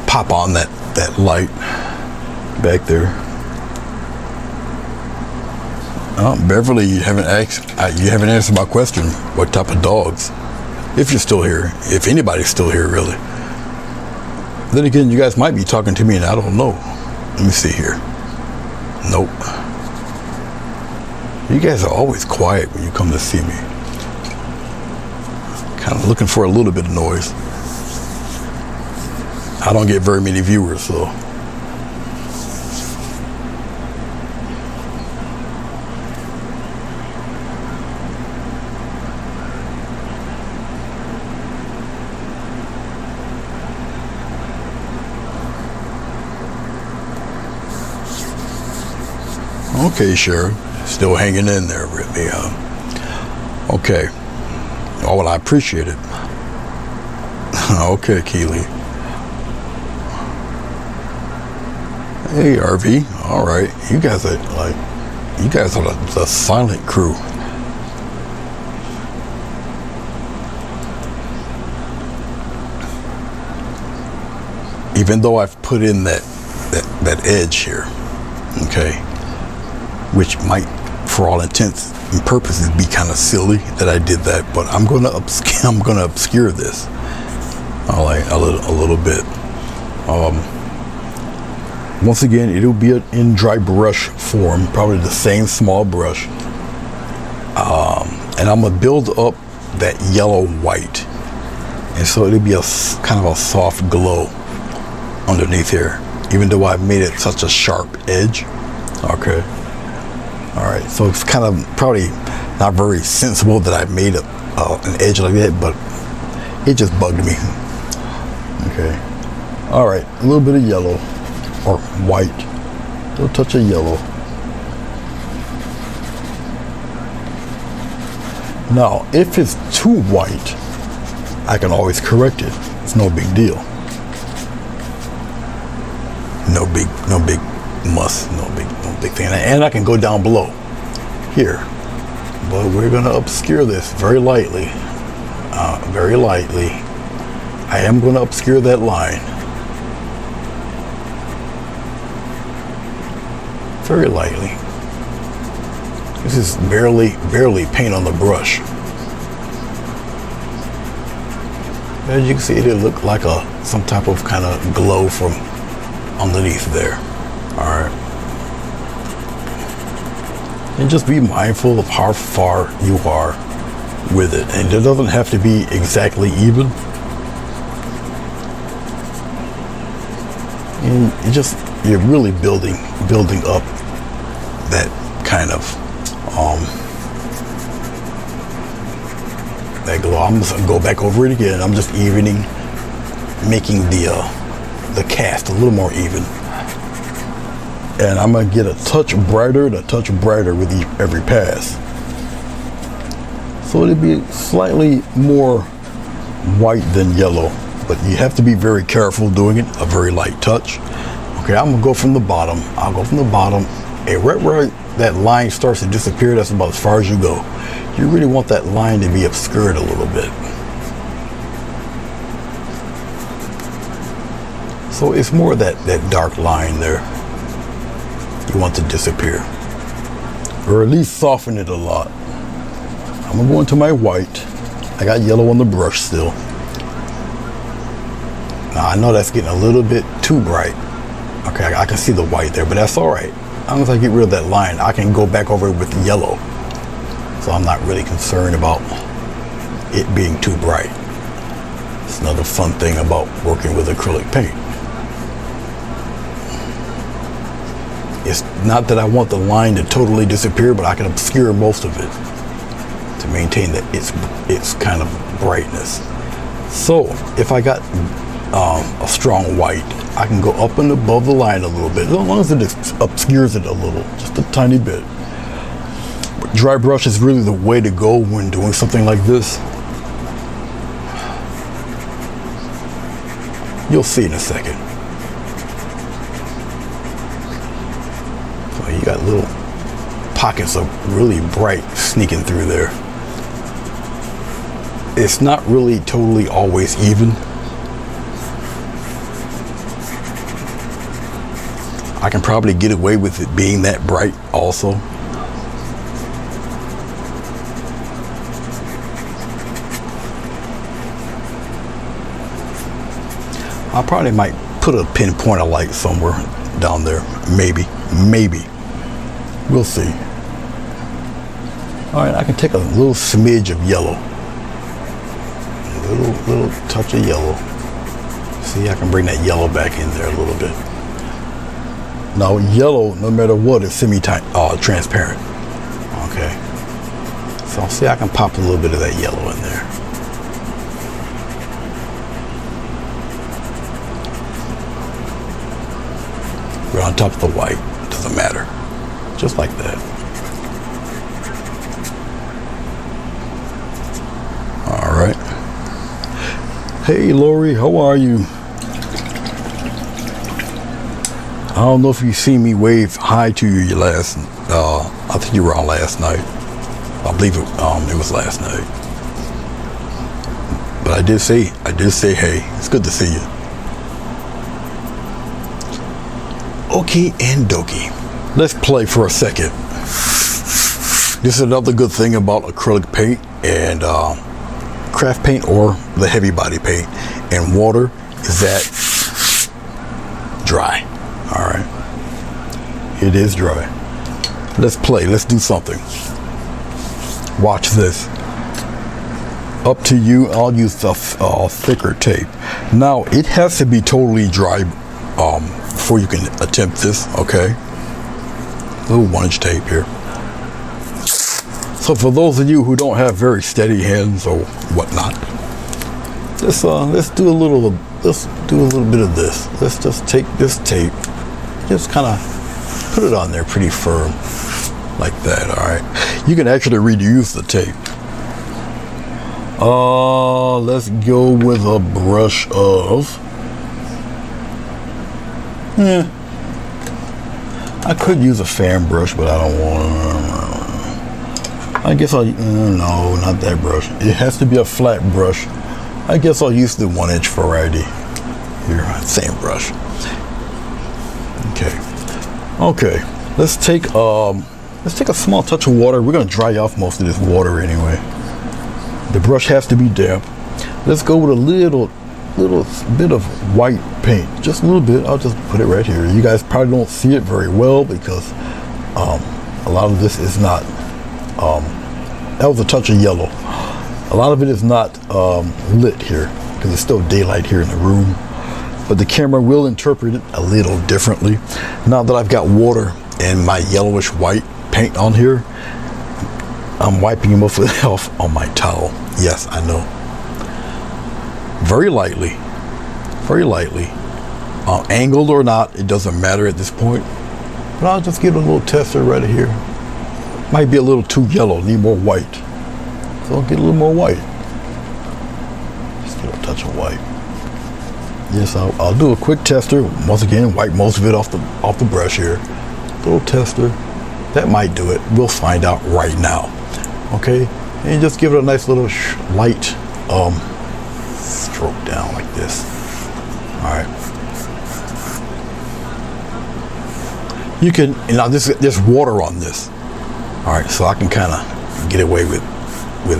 A: pop on that light back there. Oh, Beverly, you haven't answered my question. What type of dogs? If you're still here, if anybody's still here, really. Then again, you guys might be talking to me and I don't know. Let me see here. Nope. You guys are always quiet when you come to see me. Kind of looking for a little bit of noise. I don't get very many viewers, so. Okay, Sharon, still hanging in there with me, huh? Okay. Oh, well, I appreciate it. Okay, Keely. Hey, RV. All right, you guys are the silent crew. Even though I've put in that edge here, okay. Which might, for all intents and purposes, be kind of silly that I did that, but I'm gonna obscure this, all right, a little bit. Once again, it'll be in dry brush form, probably the same small brush, and I'm gonna build up that yellow white, and so it'll be a kind of a soft glow underneath here, even though I've made it such a sharp edge. Okay. All right, so it's kind of probably not very sensible that I made an edge like that, but it just bugged me. Okay. All right, a little bit of yellow or white, a little touch of yellow. Now, if it's too white, I can always correct it. It's no big deal. No big muss, no big thing. And I can go down below here, but we're going to obscure this very lightly. I am going to obscure that line very lightly. This is barely paint on the brush. As you can see, it look like some type of kind of glow from underneath there. All right. And just be mindful of how far you are with it. And it doesn't have to be exactly even. And you're really building up that kind of that glow. I'm just gonna go back over it again. I'm just evening, making the cast a little more even. And I'm gonna get a touch brighter and a touch brighter with every pass. So it'll be slightly more white than yellow, but you have to be very careful doing it, a very light touch. Okay, I'm gonna go from the bottom. I'll go from the bottom, and right where that line starts to disappear, that's about as far as you go. You really want that line to be obscured a little bit. So it's more that dark line there. You want to disappear, or at least soften it a lot. I'm gonna go into my white. I got yellow on the brush still. Now I know that's getting a little bit too bright. Okay, I can see the white there, but that's all right. As long as I get rid of that line, I can go back over it with yellow. So I'm not really concerned about it being too bright. It's another fun thing about working with acrylic paint. It's not that I want the line to totally disappear, but I can obscure most of it to maintain that its kind of brightness. So if I got a strong white, I can go up and above the line a little bit, as long as it obscures it a little, just a tiny bit. But dry brush is really the way to go when doing something like this. You'll see in a second. So you got little pockets of really bright sneaking through there. It's not really totally always even. I can probably get away with it being that bright also. I probably might put a pinpoint of light somewhere down there. Maybe. We'll see. All right, I can take a little smidge of yellow. A little touch of yellow. See, I can bring that yellow back in there a little bit. Now, yellow, no matter what, is semi-transparent. Okay. So, see, I can pop a little bit of that yellow in there. Right on top of the white. Doesn't matter. Just like that. All right. Hey, Lori, how are you? I don't know if you see me wave hi to you last. I think you were on last night. I believe it was last night. But I did say hey. It's good to see you. Okie and dokie. Let's play for a second. This is another good thing about acrylic paint and craft paint or the heavy body paint and water is that dry. All right, it is dry. Let's play. Let's do something. Watch this. Up to you. I'll use the thicker tape. Now it has to be totally dry before you can attempt this. Okay. Little 1-inch tape here. So for those of you who don't have very steady hands or whatnot, let's do a little bit of this. Let's just take this tape, just kind of put it on there pretty firm, like that. All right. You can actually reuse the tape. Let's go with a brush of. I could use a fan brush, but I don't want to. I guess no, not that brush. It has to be a flat brush. I guess I'll use the 1-inch variety. Here, same brush. Okay. Let's take a small touch of water. We're gonna dry off most of this water anyway. The brush has to be damp. Let's go with a little bit of white paint, just a little bit. I'll just put it right here. You guys probably don't see it very well because a lot of this is not, that was a touch of yellow. A lot of it is not lit here because it's still daylight here in the room, but the camera will interpret it a little differently. Now that I've got water and my yellowish white paint on here, I'm wiping most of it off on my towel. Yes, I know. Very lightly, very lightly. Angled or not, it doesn't matter at this point. But I'll just get a little tester right here. Might be a little too yellow, need more white. So I'll get a little more white. Just get a touch of white. Yes, I'll do a quick tester. Once again, wipe most of it off the brush here. Little tester. That might do it. We'll find out right now. Okay, and just give it a nice little light stroke down like this. All right. You can, there's water on this. All right, so I can kind of get away with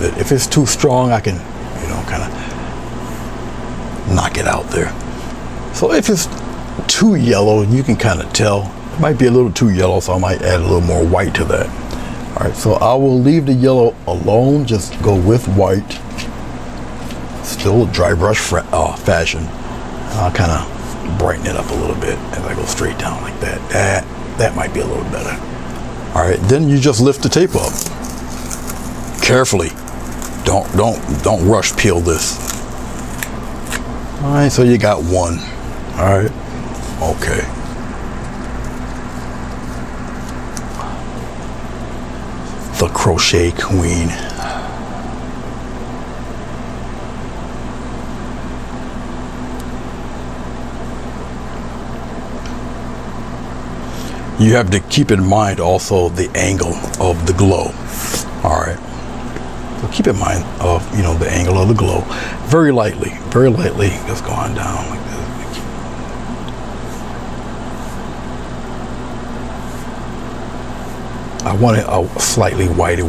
A: it. If it's too strong, I can, kind of knock it out there. So if it's too yellow, you can kind of tell. It might be a little too yellow, so I might add a little more white to that. All right, so I will leave the yellow alone, just go with white. Still a dry brush fashion. I'll kind of brighten it up a little bit as I go straight down like that. That might be a little better. All right, then you just lift the tape up. Carefully. Don't rush peel this. All right, so you got one. All right, okay. The crochet queen. You have to keep in mind also the angle of the glow. All right. So keep in mind of, the angle of the glow. Very lightly, just going down like this. I want it a slightly wider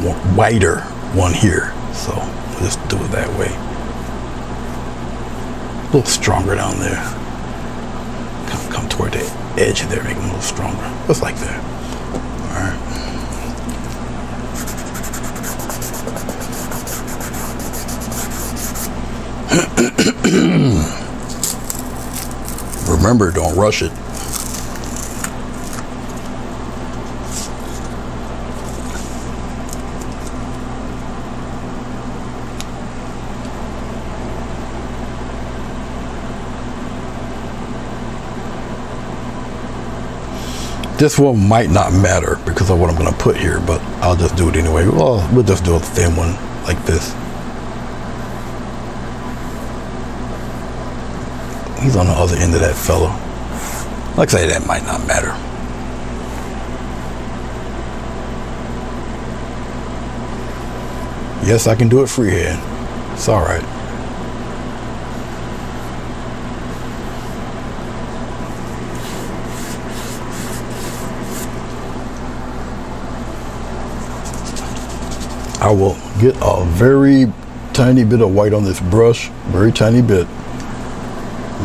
A: one here. So we'll just do it that way. A little stronger down there. Come toward the edge there, make it a little stronger. Just like that. All right. Remember, don't rush it. This one might not matter because of what I'm going to put here, but I'll just do it anyway. Well, we'll just do a thin one like this. He's on the other end of that fellow. Like I say, that might not matter. Yes, I can do it freehand. It's all right. I will get a very tiny bit of white on this brush, very tiny bit.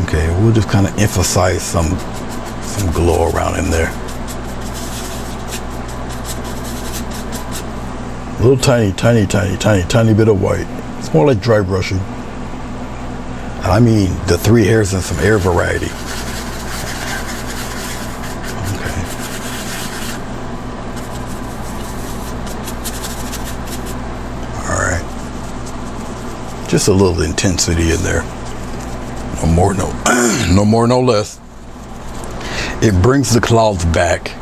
A: Okay, we'll just kind of emphasize some glow around in there. A little tiny bit of white. It's more like dry brushing. And I mean the 3 hairs and some air variety. Just a little intensity in there. No more, no less. It brings the clouds back,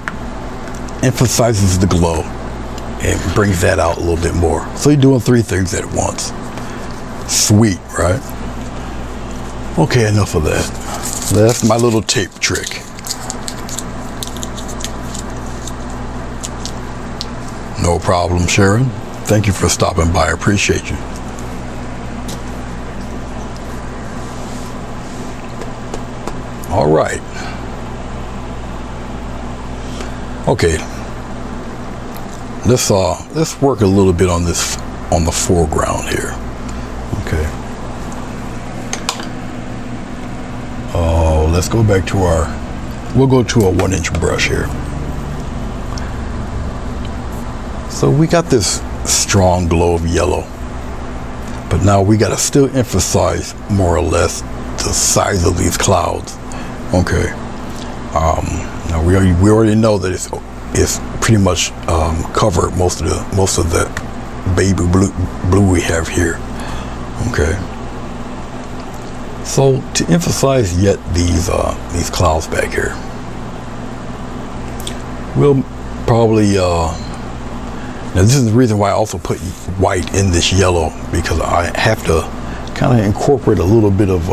A: emphasizes the glow, and brings that out a little bit more. So you're doing 3 things at once. Sweet, right? Okay, enough of that. That's my little tape trick. No problem, Sharon. Thank you for stopping by. I appreciate you. All right. Okay. Let's work a little bit on the foreground here. Okay. let's go back to we'll go to a 1-inch brush here. So we got this strong glow of yellow, but now we got to still emphasize more or less the size of these clouds. Okay. Now we already know that it's pretty much covered most of that baby blue we have here. Okay. So to emphasize yet these clouds back here, we'll probably now this is the reason why I also put white in this yellow, because I have to kind of incorporate a little bit of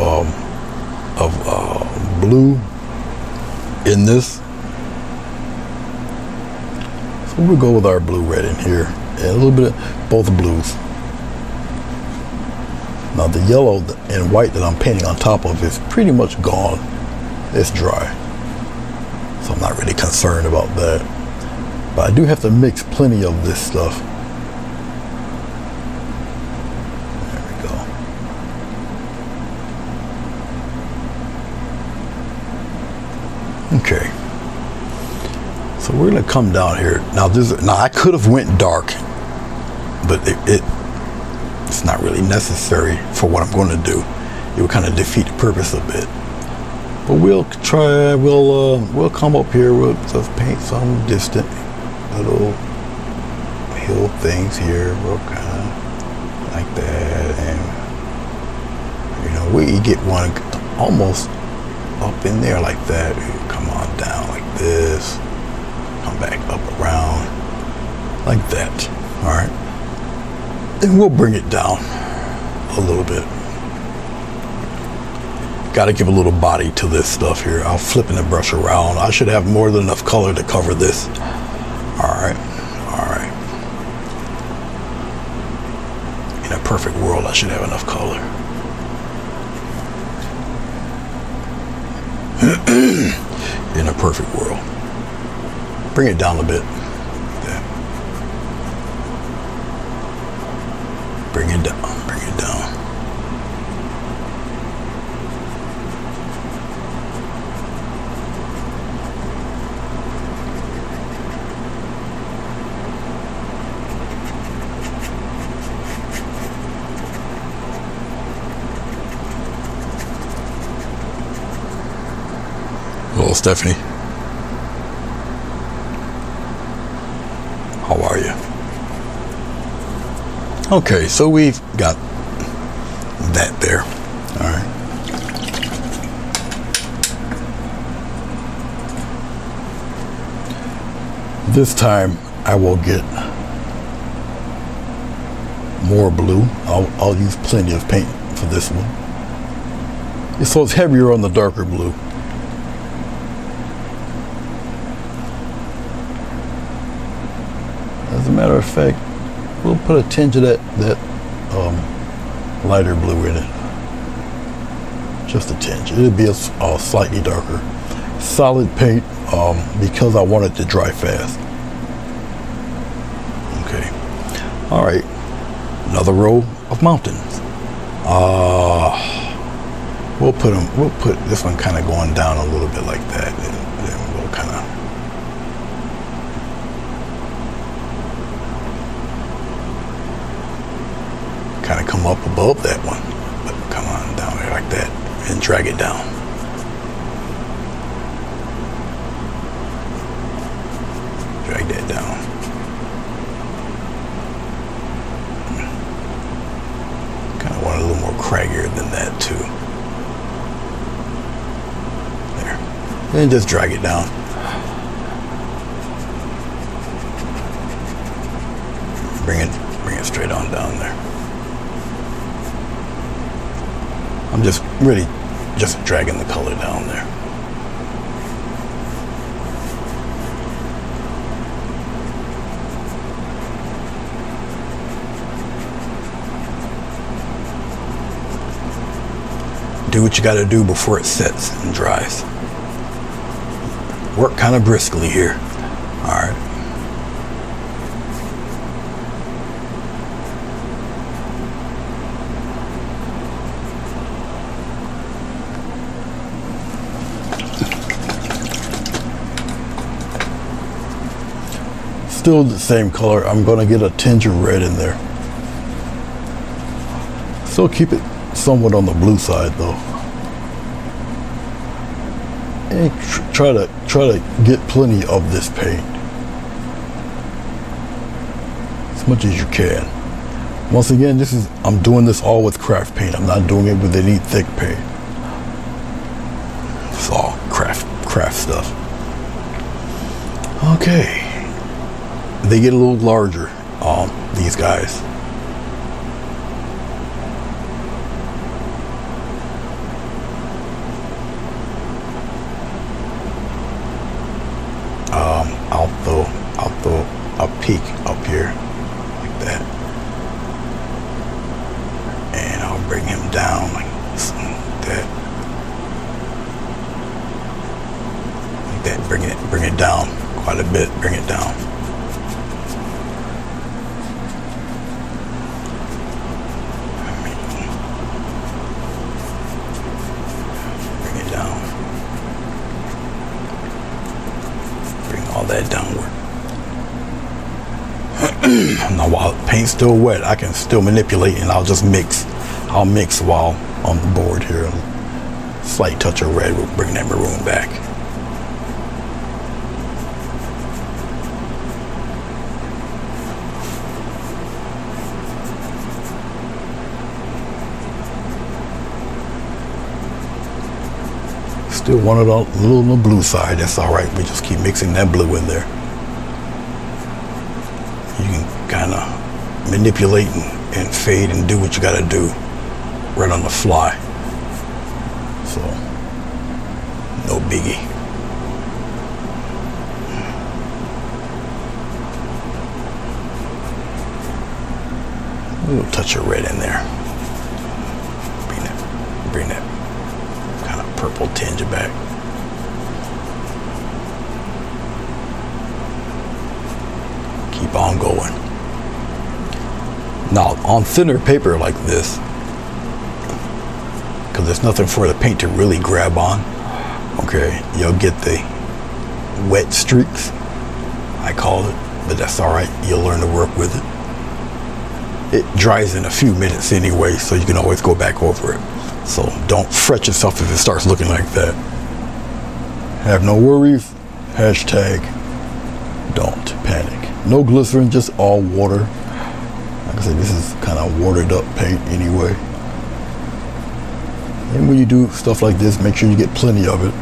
A: blue in this. So we'll go with our blue red in here, and a little bit of both blues. Now the yellow and white that I'm painting on top of is pretty much gone. It's dry, so I'm not really concerned about that. But I do have to mix plenty of this stuff. There we go. Okay. So we're gonna come down here. Now I could have went dark, but it's not really necessary for what I'm going to do. It would kind of defeat the purpose a bit. But we'll try. We'll come up here. We'll just paint some distant little hill things here. We'll kind of like that, and we get one almost up in there like that. Come on down like this. Come back up around like that. All right. And we'll bring it down a little bit. Got to give a little body to this stuff here. I'm flipping the brush around. I should have more than enough color to cover this. All right. In a perfect world, I should have enough color. In a perfect world. Bring it down a bit. Bring it down. Hello, Stephanie. How are you? Okay, so we've got that there. All right. This time I will get more blue. I'll use plenty of paint for this one. So it's heavier on the darker blue. As a matter of fact, we'll put a tinge of that lighter blue in it. Just a tinge. It'll be a slightly darker. Solid paint because I want it to dry fast. Okay. All right. Another row of mountains. We'll put this one kind of going down a little bit like that, and then we'll kind of. Come up above that one, but come on down there like that and drag it down. Drag that down. Kind of want a little more craggier than that too. There. And just drag it down. Bring it straight on down there. I'm just really just dragging the color down there. Do what you got to do before it sets and dries. Work kind of briskly here. All right. still the same color. I'm gonna get a tinge of red in there. Still keep it somewhat on the blue side though. And try to get plenty of this paint. As much as you can. Once again, I'm doing this all with craft paint. I'm not doing it with any thick paint. It's all craft stuff. Okay. They get a little larger, these guys. I'll throw a peak up here like that, and I'll bring him down like that, like that. Bring it down quite a bit. Bring it down. Bring it down. Bring all that downward. Now while paint's still wet, I can still manipulate, and I'll just mix. I'll mix while on the board here. Slight touch of red will bring that maroon back. Still want it a little on the blue side. That's all right. We just keep mixing that blue in there. You can kind of manipulate and fade and do what you got to do right on the fly. So, no biggie. A little touch of red in there. Bring that kind of purple tinge back. Keep on going. Now on thinner paper like this, because there's nothing for the paint to really grab on, okay, you'll get the wet streaks, I call it, but that's all right. You'll learn to work with it. It dries in a few minutes anyway, so you can always go back over it. So don't fret yourself if it starts looking like that. Have no worries. Hashtag don't panic. No glycerin, just all water. Like I said, this is kind of watered up paint anyway. And when you do stuff like this, make sure you get plenty of it,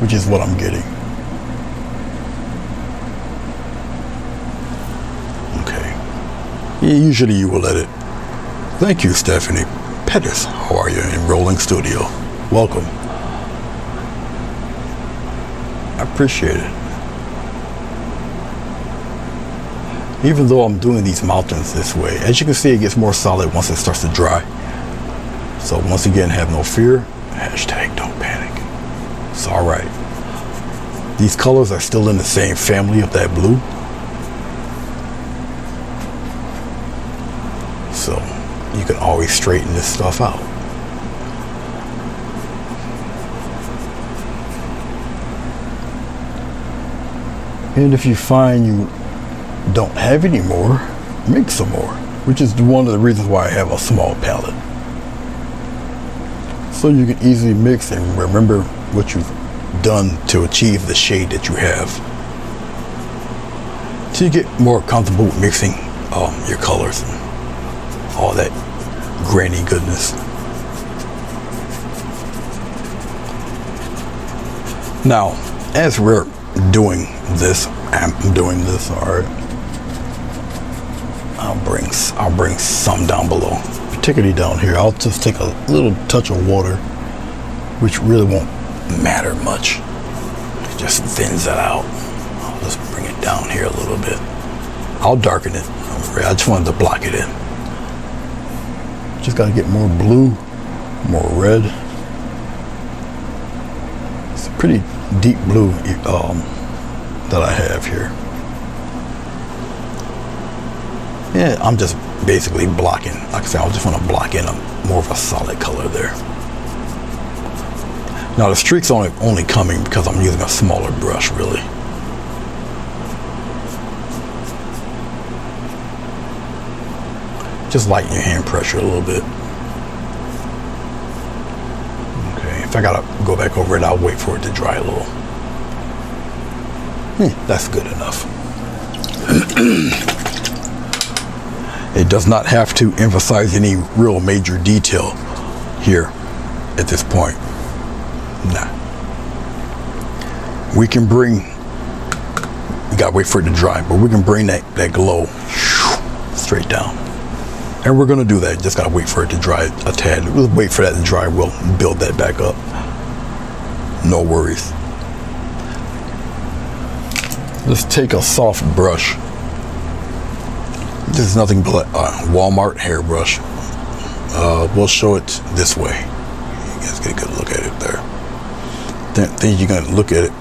A: which is what I'm getting. Okay. Yeah, usually you will let it. Thank you, Stephanie Pettis. How are you in Rolling Studio? Welcome. I appreciate it. Even though I'm doing these mountains this way, as you can see, it gets more solid once it starts to dry. So once again, have no fear. Hashtag don't panic. It's all right. These colors are still in the same family of that blue. So you can always straighten this stuff out. And if you find you don't have any more, make some more, which is one of the reasons why I have a small palette. So you can easily mix and remember what you've done to achieve the shade that you have. So you get more comfortable with mixing your colors and all that grainy goodness. Now, as we're doing this, I'm doing this, all right. I'll bring some down below, particularly down here. I'll just take a little touch of water, which really won't matter much. It just thins it out. I'll just bring it down here a little bit. I'll darken it. I just wanted to block it in. Just got to get more blue, more red. It's a pretty deep blue that I have here. Yeah, I'm just basically blocking. Like I said, I just want to block in more of a solid color there. Now the streaks only coming because I'm using a smaller brush, really. Just lighten your hand pressure a little bit. Okay, if I gotta go back over it, I'll wait for it to dry a little. That's good enough. It does not have to emphasize any real major detail here at this point. Nah. We can bring, you gotta wait for it to dry, but we can bring that glow straight down. And we're gonna do that, just gotta wait for it to dry a tad. We'll wait for that to dry, we'll build that back up. No worries. Let's take a soft brush. This is nothing but a Walmart hairbrush. We'll show it this way. You guys get a good look at it there. Then you're gonna look at it.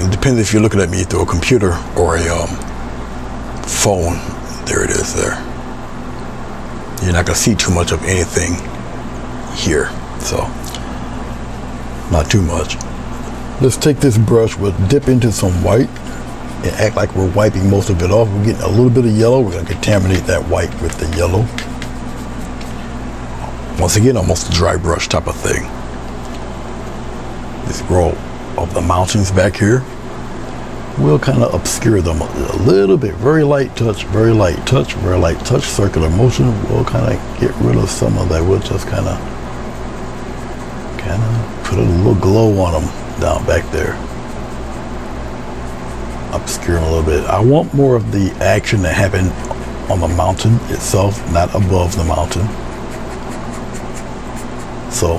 A: It depends if you're looking at me through a computer or a phone. There it is there. You're not gonna see too much of anything here, so not too much. Let's take this brush, we'll dip into some white and act like we're wiping most of it off. We're getting a little bit of yellow. We're gonna contaminate that white with the yellow. Once again, almost a dry brush type of thing. This row of the mountains back here, we'll kind of obscure them a little bit. Very light touch, very light touch, very light touch, circular motion. We'll kind of get rid of some of that. We'll just kind of put a little glow on them down back there. Obscure them a little bit. I want more of the action that happened on the mountain itself, not above the mountain. So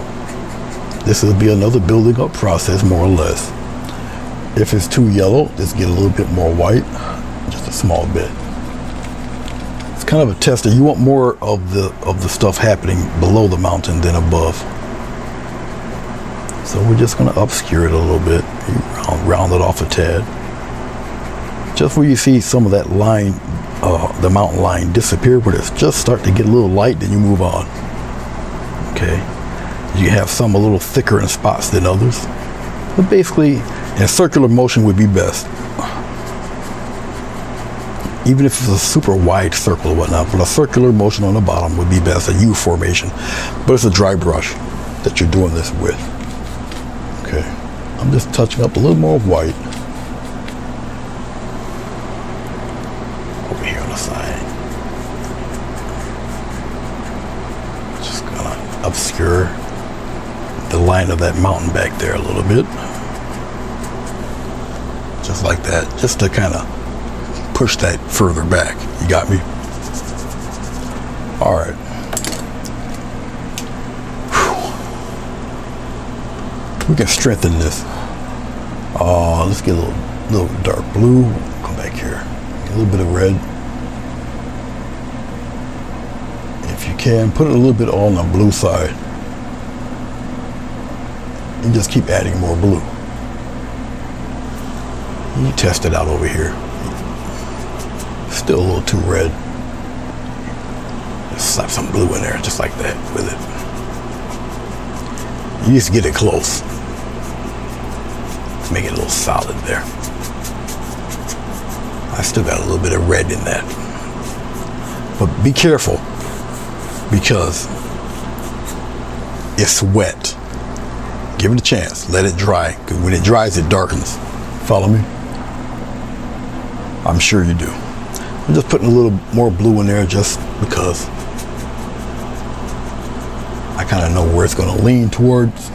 A: this will be another building up process, more or less. If it's too yellow, just get a little bit more white, just a small bit. It's kind of a tester. You want more of the stuff happening below the mountain than above. So we're just going to obscure it a little bit, round it off a tad. Just where you see some of that line, the mountain line disappear, but it's just start to get a little light, then you move on. Okay, you have some a little thicker in spots than others, but basically, and circular motion would be best. Even if it's a super wide circle or whatnot, but a circular motion on the bottom would be best, a U formation. But it's a dry brush that you're doing this with. Okay, I'm just touching up a little more white. Over here on the side. Just gonna obscure the line of that mountain back there a little bit. Just like that, just to kind of push that further back. You got me? All right. We can strengthen this. Let's get a little dark blue. Come back here. Get a little bit of red. If you can, put it a little bit on the blue side. And just keep adding more blue. You test it out over here. Still a little too red. Just slap some blue in there, just like that with it. You just get it close. Make it a little solid there. I still got a little bit of red in that. But be careful, because it's wet. Give it a chance. Let it dry. Because when it dries, it darkens. Follow me? I'm sure you do. I'm just putting a little more blue in there just because I kind of know where it's going to lean towards.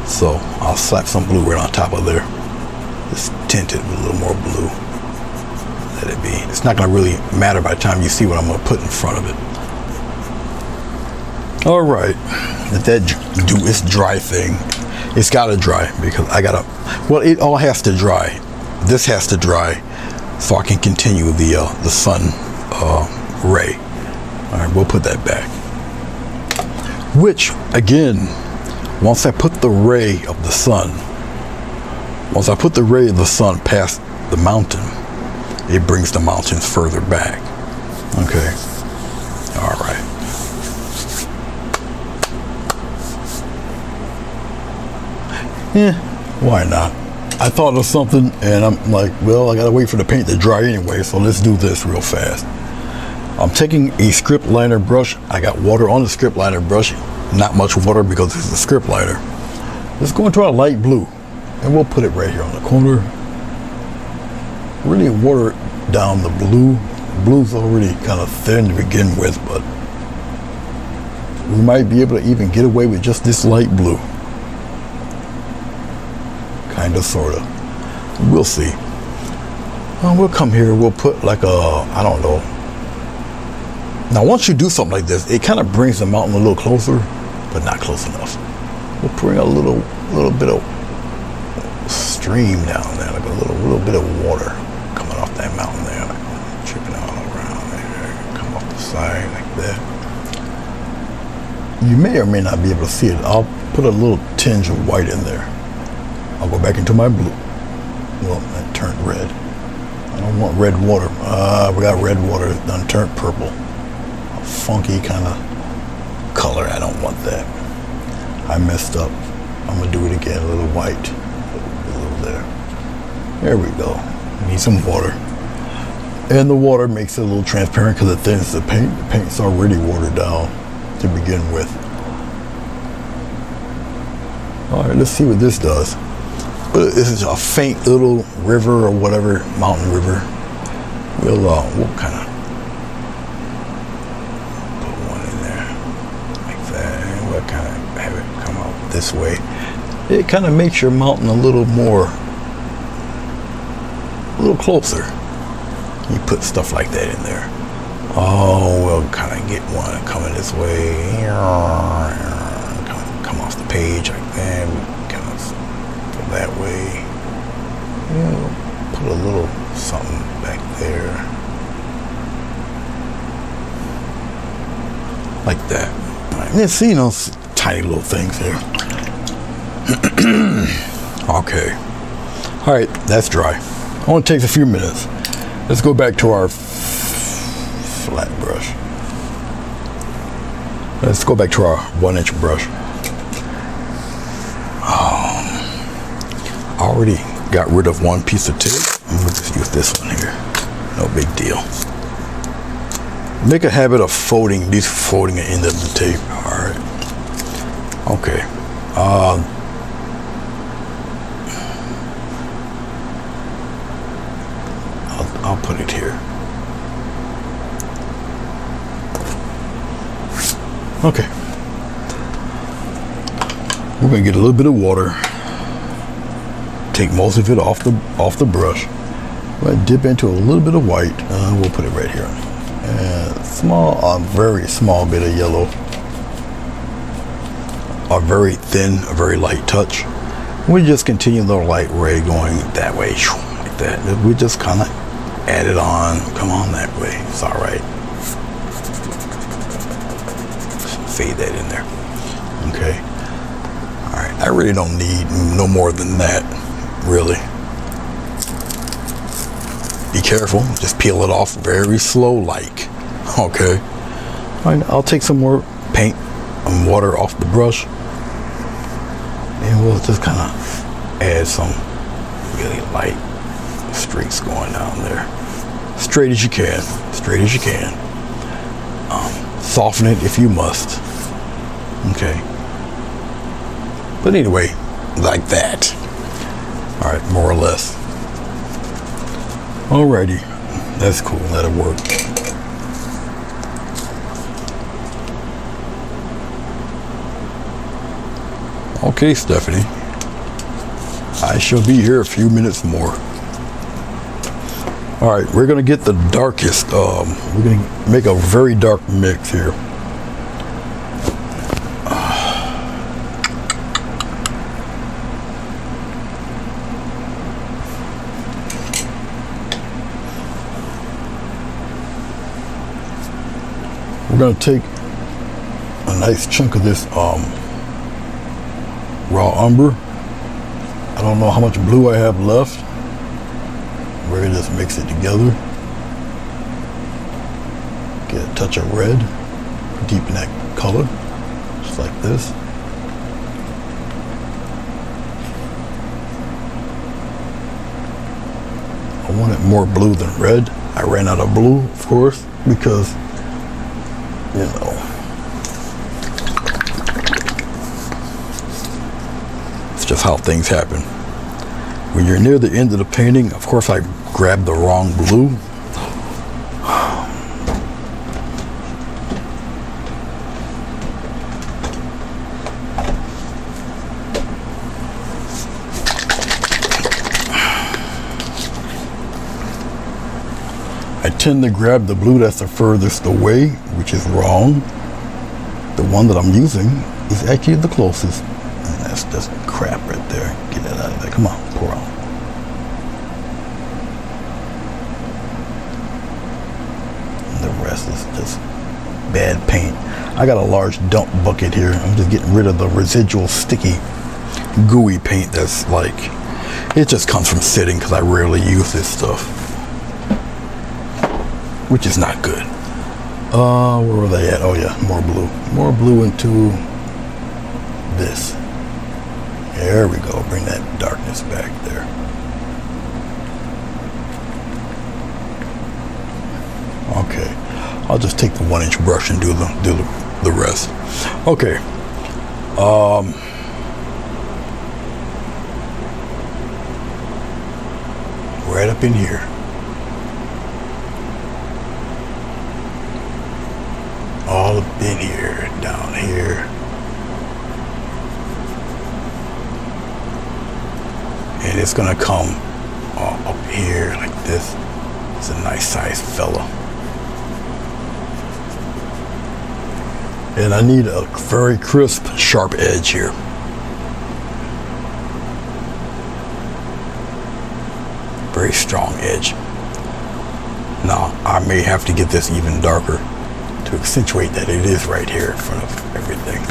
A: So I'll slap some blue right on top of there. Just tint it with a little more blue. Let it be. It's not going to really matter by the time you see what I'm going to put in front of it. All right. Let that do its dry thing. It's got to dry because I got to, well, it all has to dry. This has to dry so I can continue the sun ray. All right, we'll put that back. Which, again, once I put the ray of the sun, past the mountain, it brings the mountains further back. Okay. All right. Yeah, why not? I thought of something and I'm like, well, I gotta wait for the paint to dry anyway, so let's do this real fast. I'm taking a script liner brush. I got water on the script liner brush. Not much water because it's a script liner. Let's go into our light blue, and we'll put it right here on the corner. Really water down the blue. Blue's already kind of thin to begin with, but we might be able to even get away with just this light blue. Kind of, sort of. We'll see. We'll come here, we'll put like a, I don't know. Now once you do something like this, it kind of brings the mountain a little closer, but not close enough. We'll bring a little bit of stream down there, like a little bit of water coming off that mountain there, like tripping all around there, come off the side like that. You may or may not be able to see it. I'll put a little tinge of white in there. I'll go back into my blue. Well, that turned red. I don't want red water. We got red water done turned purple. A funky kind of color. I don't want that. I messed up. I'm gonna do it again. A little white. A little there. There we go. Need some water. And the water makes it a little transparent because it thins the paint. The paint's already watered down to begin with. All right, let's see what this does. But this is a faint little river or whatever, mountain river. We'll kind of put one in there like that, and we'll kind of have it come out this way. It kind of makes your mountain a little closer. You put stuff like that in there. Oh, we'll kind of get one coming this way. Come off the page like that. Kind of go that way. Yeah, put a little something back there. Like that. All right, let's see, tiny little things here. Okay. All right, that's dry. Only takes a few minutes. Let's go back to our flat brush. Let's go back to our 1-inch brush. I already got rid of one piece of tape. We'll just use this one here. No big deal. Make a habit of folding the end of the tape. All right. Okay. I'll put it here. Okay. We're gonna get a little bit of water. Take most of it off the brush. We're gonna dip into a little bit of white. We'll put it right here. And a very small bit of yellow. A very thin, a very light touch. We just continue the light ray going that way, like that. We just kind of add it on, come on that way. It's all right. Fade that in there. Okay. All right. I really don't need no more than that, really. Be careful. Just peel it off very slow, like. Okay. All right. I'll take some more paint and water off the brush, and we'll just kind of add some really light streaks going down there. Straight as you can. Straight as you can. Soften it if you must. Okay. But anyway, like that. All right, more or less. Alrighty. That's cool. That'll work. Okay, Stephanie. I shall be here a few minutes more. All right, we're gonna get the darkest. We're gonna make a very dark mix here. We're gonna take a nice chunk of this raw umber. I don't know how much blue I have left. We're gonna just mix it together. Get a touch of red, deepen that color, just like this. I wanted more blue than red. I ran out of blue, of course, because you know. It's just how things happen. When you're near the end of the painting, of course I grabbed the wrong blue. I tend to grab the blue that's the furthest away, which is wrong. The one that I'm using is actually the closest. And that's just crap right there. Get that out of there. Come on, pour on. And the rest is just bad paint. I got a large dump bucket here. I'm just getting rid of the residual sticky, gooey paint that's like, it just comes from sitting because I rarely use this stuff, which is not good. Where were they at? Oh yeah, more blue. More blue into this. There we go. Bring that darkness back there. Okay. I'll just take the 1-inch brush and do the rest. Okay. Right up in here. All up in here, down here. And it's gonna come up here like this. It's a nice sized fella. And I need a very crisp, sharp edge here. Very strong edge. Now, I may have to get this even darker to accentuate that it is right here in front of everything.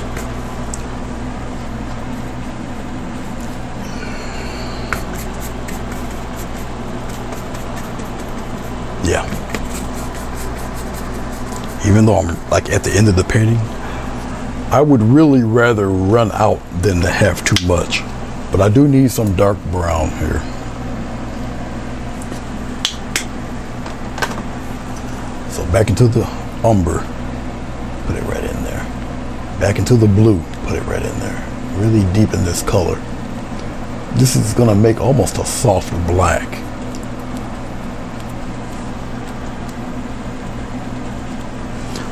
A: Yeah. Even though I'm like at the end of the painting, I would really rather run out than to have too much. But I do need some dark brown here. So back into the umber, put it right in there. Back into the blue, put it right in there. Really deepen this color. This is gonna make almost a soft black.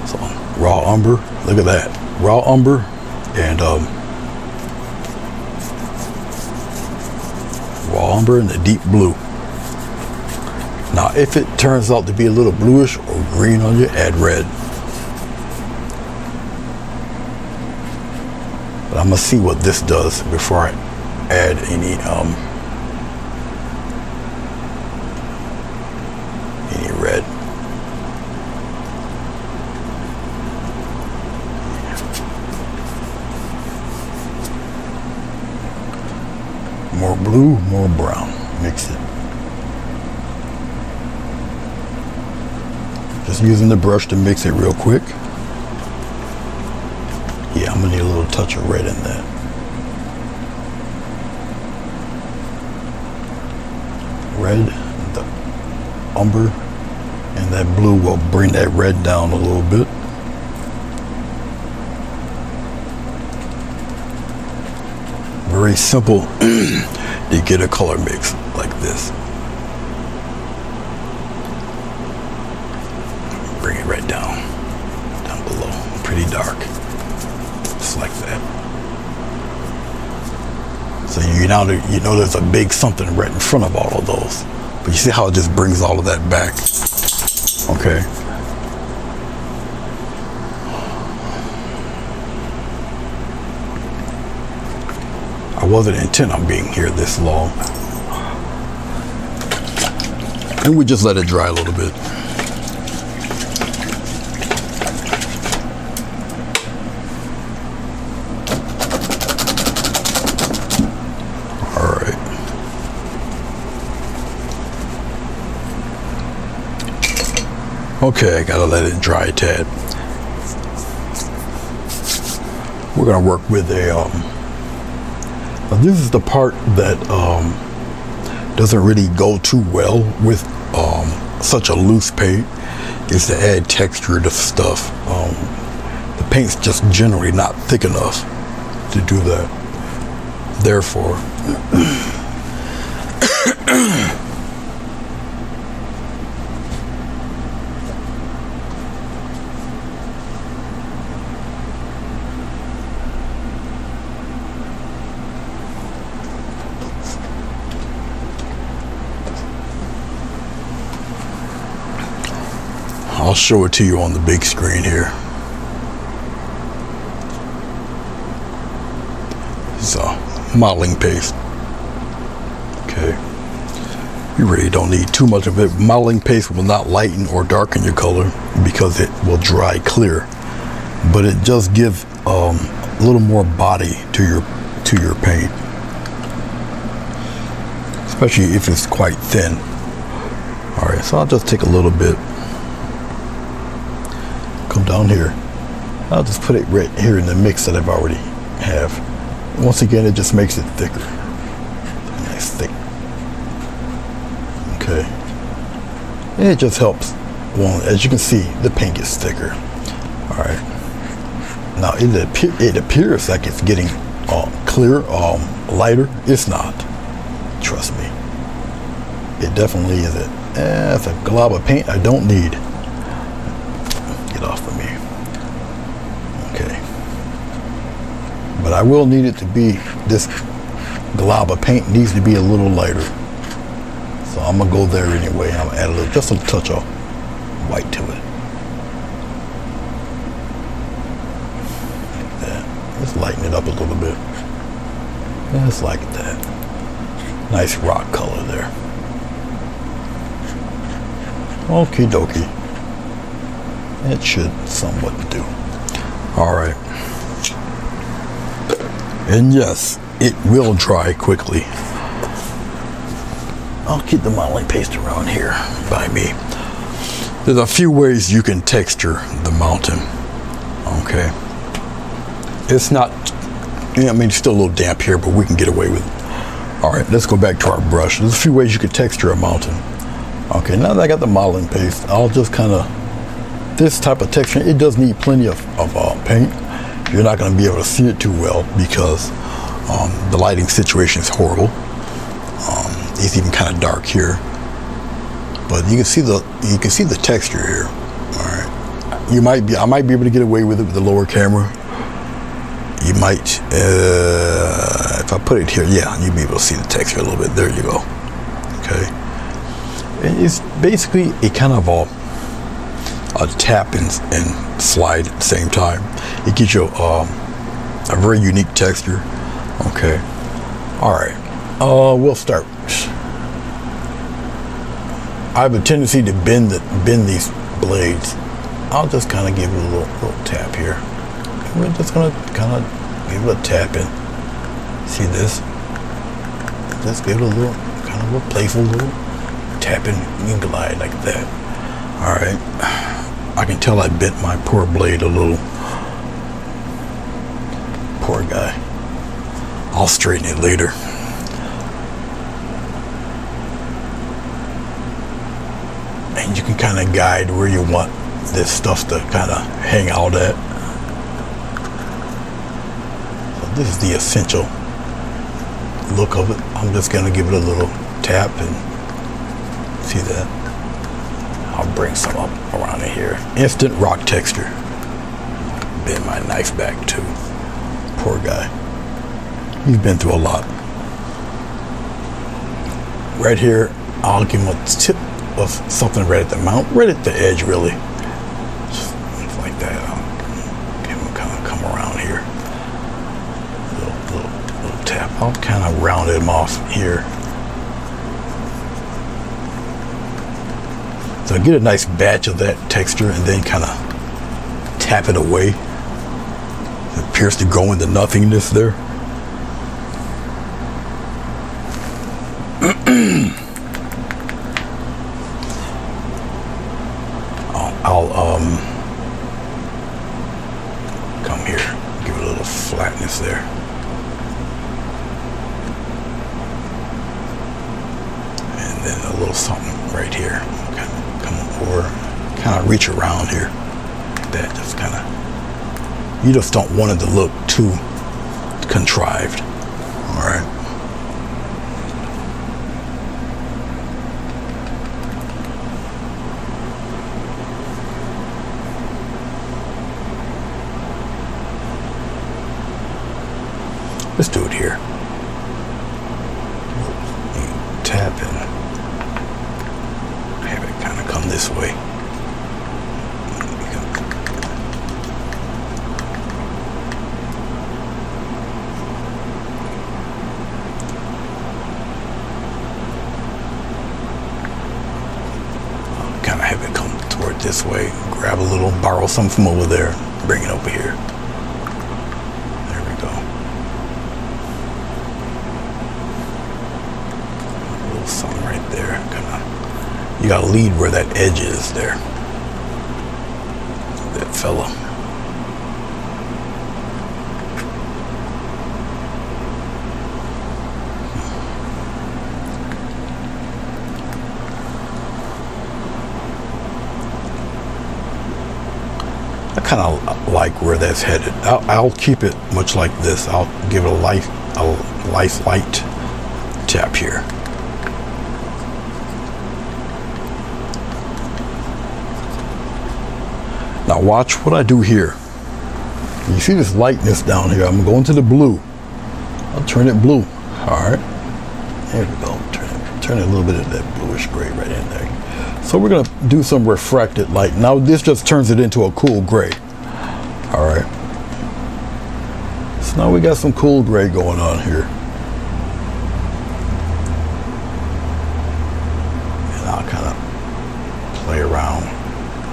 A: So raw umber, look at that. Raw umber and raw umber and the deep blue. Now, if it turns out to be a little bluish or green on you, add red. But I'm gonna see what this does before I add any red. More blue, more brown. Mix it. Just using the brush to mix it real quick. Yeah, I'm gonna need a little touch of red in that. Red, the umber, and that blue will bring that red down a little bit. Very simple to get a color mix like this. Bring it right down below, pretty dark, just like that. So you know there's a big something right in front of all of those, but you see how it just brings all of that back. Okay. I wasn't intent on being here this long, and we just let it dry a little bit. Okay, I gotta let it dry a tad. We're gonna work with a, now this is the part that doesn't really go too well with such a loose paint, is to add texture to stuff. paint's just generally not thick enough to do that. Therefore, I'll show it to you on the big screen here. It's modeling paste. Okay. You really don't need too much of it. Modeling paste will not lighten or darken your color because it will dry clear. But it does give a little more body to your paint. Especially if it's quite thin. Alright, so I'll just take a little bit. Come down here. I'll just put it right here in the mix that I've already have. Once again, it just makes it thicker. Nice thick. Okay. And it just helps. Well, as you can see, the paint gets thicker. All right. Now it appears like it's getting clear, lighter. It's not. Trust me. It definitely isn't. That's a glob of paint I don't need. Get off of me. Okay. But I will need it to be, this glob of paint needs to be a little lighter. So I'm gonna go there anyway. I'm gonna add just a touch of white to it. Like that. Let's lighten it up a little bit. Just like that. Nice rock color there. Okie dokie. It should somewhat do. Alright. And yes, it will dry quickly. I'll keep the modeling paste around here by me. There's a few ways you can texture the mountain. Okay. It's not, I mean, it's still a little damp here, but we can get away with it. Alright, let's go back to our brush. There's a few ways you can texture a mountain. Okay, now that I got the modeling paste, I'll just kind of, this type of texture, it does need plenty of paint. You're not going to be able to see it too well because the lighting situation is horrible. It's even kind of dark here, but you can see the texture here. All right, I might be able to get away with it with the lower camera. You might, if I put it here, yeah, you'll be able to see the texture a little bit. There you go. Okay, and it's basically a kind of a tap and slide at the same time. It gives you a very unique texture. Okay. All right. We'll start. I have a tendency to bend these blades. I'll just kind of give it a little tap here. We're just gonna kind of give it a tap in. See this? Just give it a little, kind of a playful little tap and glide like that. All right. I can tell I bent my poor blade a little. Poor guy. I'll straighten it later. And you can kind of guide where you want this stuff to kind of hang out at. So this is the essential look of it. I'm just going to give it a little tap and see that. I'll bring some up around in here. Instant rock texture. Bend my knife back too. Poor guy. He's been through a lot. Right here, I'll give him a tip of something right at the mount, right at the edge really. Just like that. I'll give him kind of come around here. Little tap. I'll kind of round him off here. So I get a nice batch of that texture and then kind of tap it away. It appears to go into nothingness there. I'll come here, give it a little flatness there. And then a little something right here. Kind of come over, kind of reach around here. Like that, just kind of You just don't want it to look too contrived. All right. Let's do it here. Tap and have it kind of come this way. Kind of have it come toward this way. Grab a little, borrow some from over there, bring it over here. There we go. A little something right there. Kinda, you gotta lead where that edge is there. That fella. I kind of like where that's headed. I'll keep it much like this. I'll give it a light tap here. Now watch what I do here. You see this lightness down here. I'm going to the blue. I'll turn it blue. All right. There we go. Turn a little bit of that bluish gray right in there. So we're gonna do some refracted light. Now this just turns it into a cool gray. All right. So now we got some cool gray going on here. And I'll kind of play around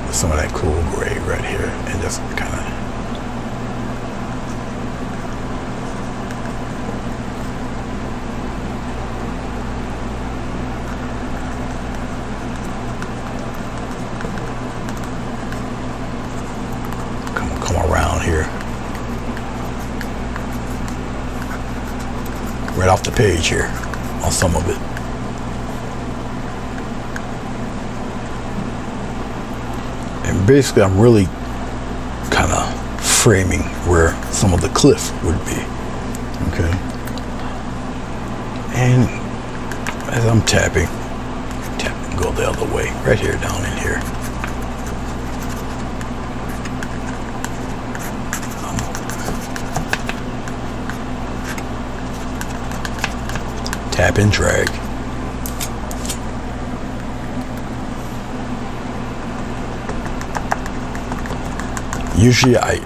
A: with some of that cool gray right here and just kind of here. Right off the page here on some of it. And basically I'm really kind of framing where some of the cliff would be. Okay. And as I'm tapping, go the other way, right here, down in here. Tap and drag. Usually I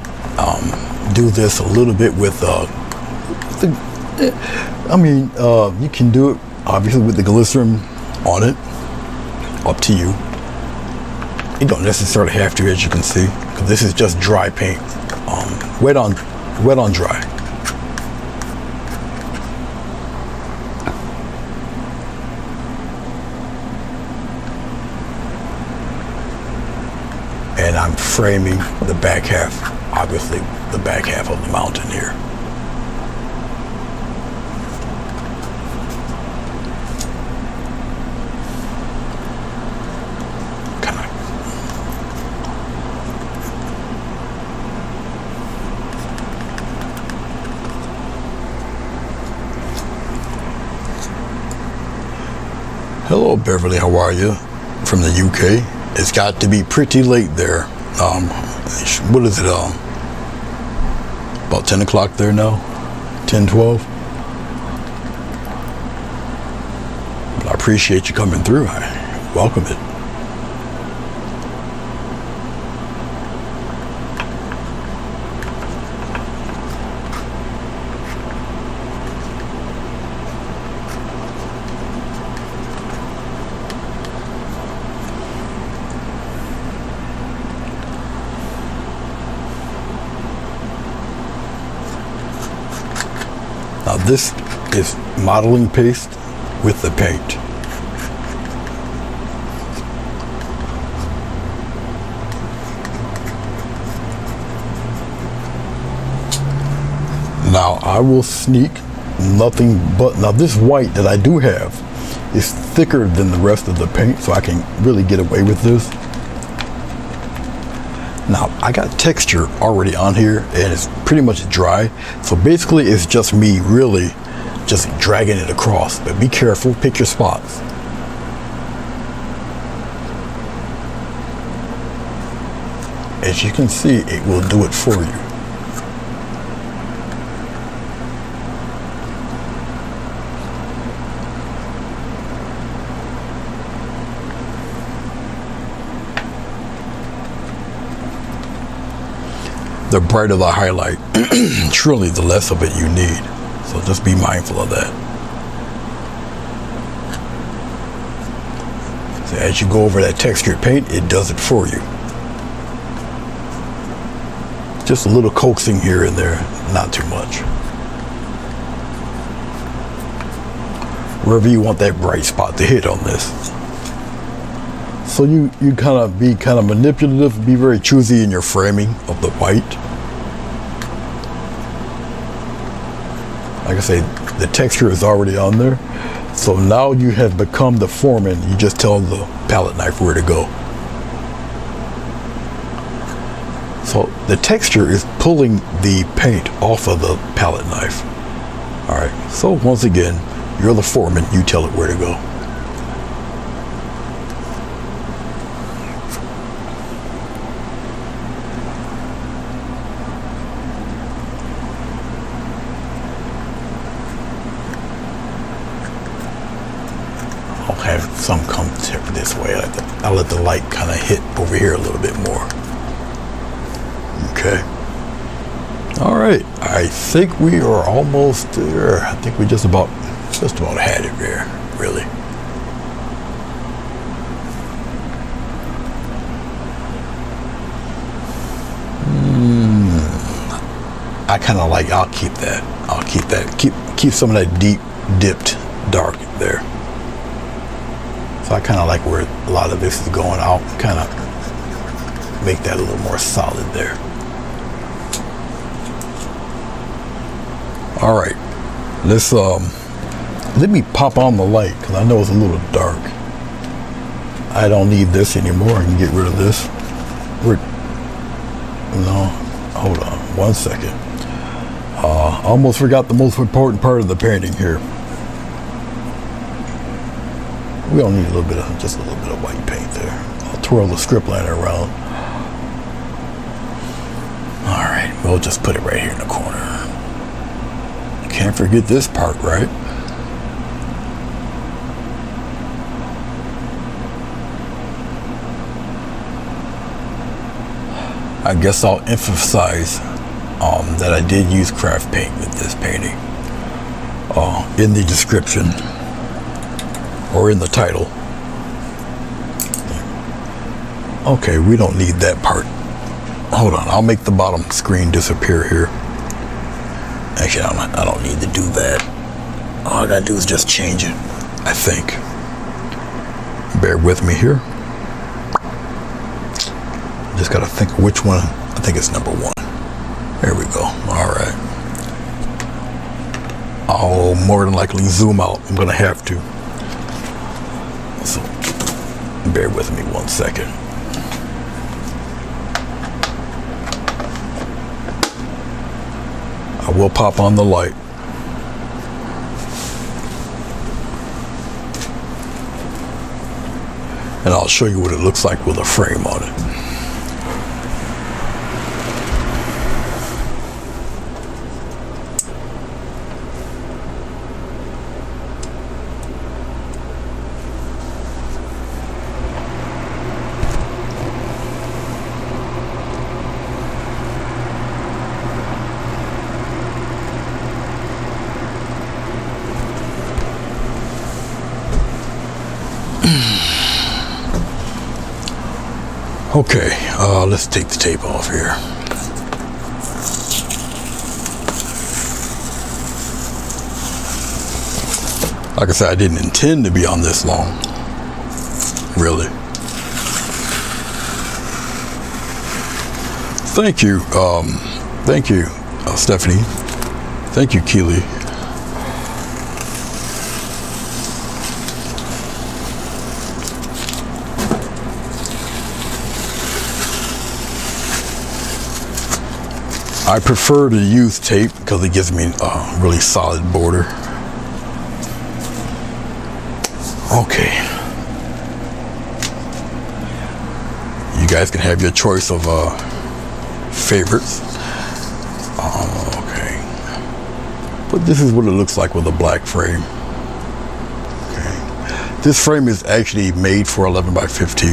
A: do this a little bit with you can do it obviously with the glycerin on it, up to you. You don't necessarily have to, as you can see, because this is just dry paint, wet on dry. And I'm framing the back half, obviously the back half of the mountain here. Hello, Beverly, how are you? From the UK. It's got to be pretty late there. What is it? About 10 o'clock there now? 10, 12? But I appreciate you coming through. I welcome it. Now this is modeling paste with the paint. Now I will sneak nothing but, now this white that I do have is thicker than the rest of the paint, so I can really get away with this. Now, I got texture already on here and it's pretty much dry. So basically it's just me really just dragging it across. But be careful, pick your spots. As you can see, it will do it for you. The brighter the highlight, truly the less of it you need. So just be mindful of that. So as you go over that textured paint, it does it for you. Just a little coaxing here and there, not too much. Wherever you want that bright spot to hit on this. So you kind of be kind of manipulative, be very choosy in your framing of the white. Like I say, the texture is already on there. So now you have become the foreman. You just tell the palette knife where to go. So the texture is pulling the paint off of the palette knife. All right, so once again, you're the foreman, you tell it where to go. Have some come this way. I'll let the light kind of hit over here a little bit more. Okay. All right. I think we are almost there. I think we just about had it there, really. I kind of like. I'll keep that. Keep some of that deep dipped dark there. So I kind of like where a lot of this is going. I'll kind of make that a little more solid there. All right, let's let me pop on the light because I know it's a little dark. I don't need this anymore. I can get rid of this. No, hold on 1 second. Almost forgot the most important part of the painting here. We don't need just a little bit of white paint there. I'll twirl the script liner around. All right, we'll just put it right here in the corner. You can't forget this part, right? I guess I'll emphasize that I did use craft paint with this painting. In the description. Or in the title. Okay, we don't need that part. Hold on, I'll make the bottom screen disappear here. Actually, I don't need to do that. All I gotta do is just change it, I think. Bear with me here. Just gotta think of which one. I think it's number 1. There we go. All right. I'll more than likely zoom out. I'm gonna have to. So bear with me 1 second. I will pop on the light. And I'll show you what it looks like with a frame on it. Okay, let's take the tape off here. Like I said, I didn't intend to be on this long, really. Thank you, Stephanie. Thank you, Keely. I prefer to use tape because it gives me a really solid border. Okay. You guys can have your choice of favorites. Okay. But this is what it looks like with a black frame. Okay. This frame is actually made for 11 by 15.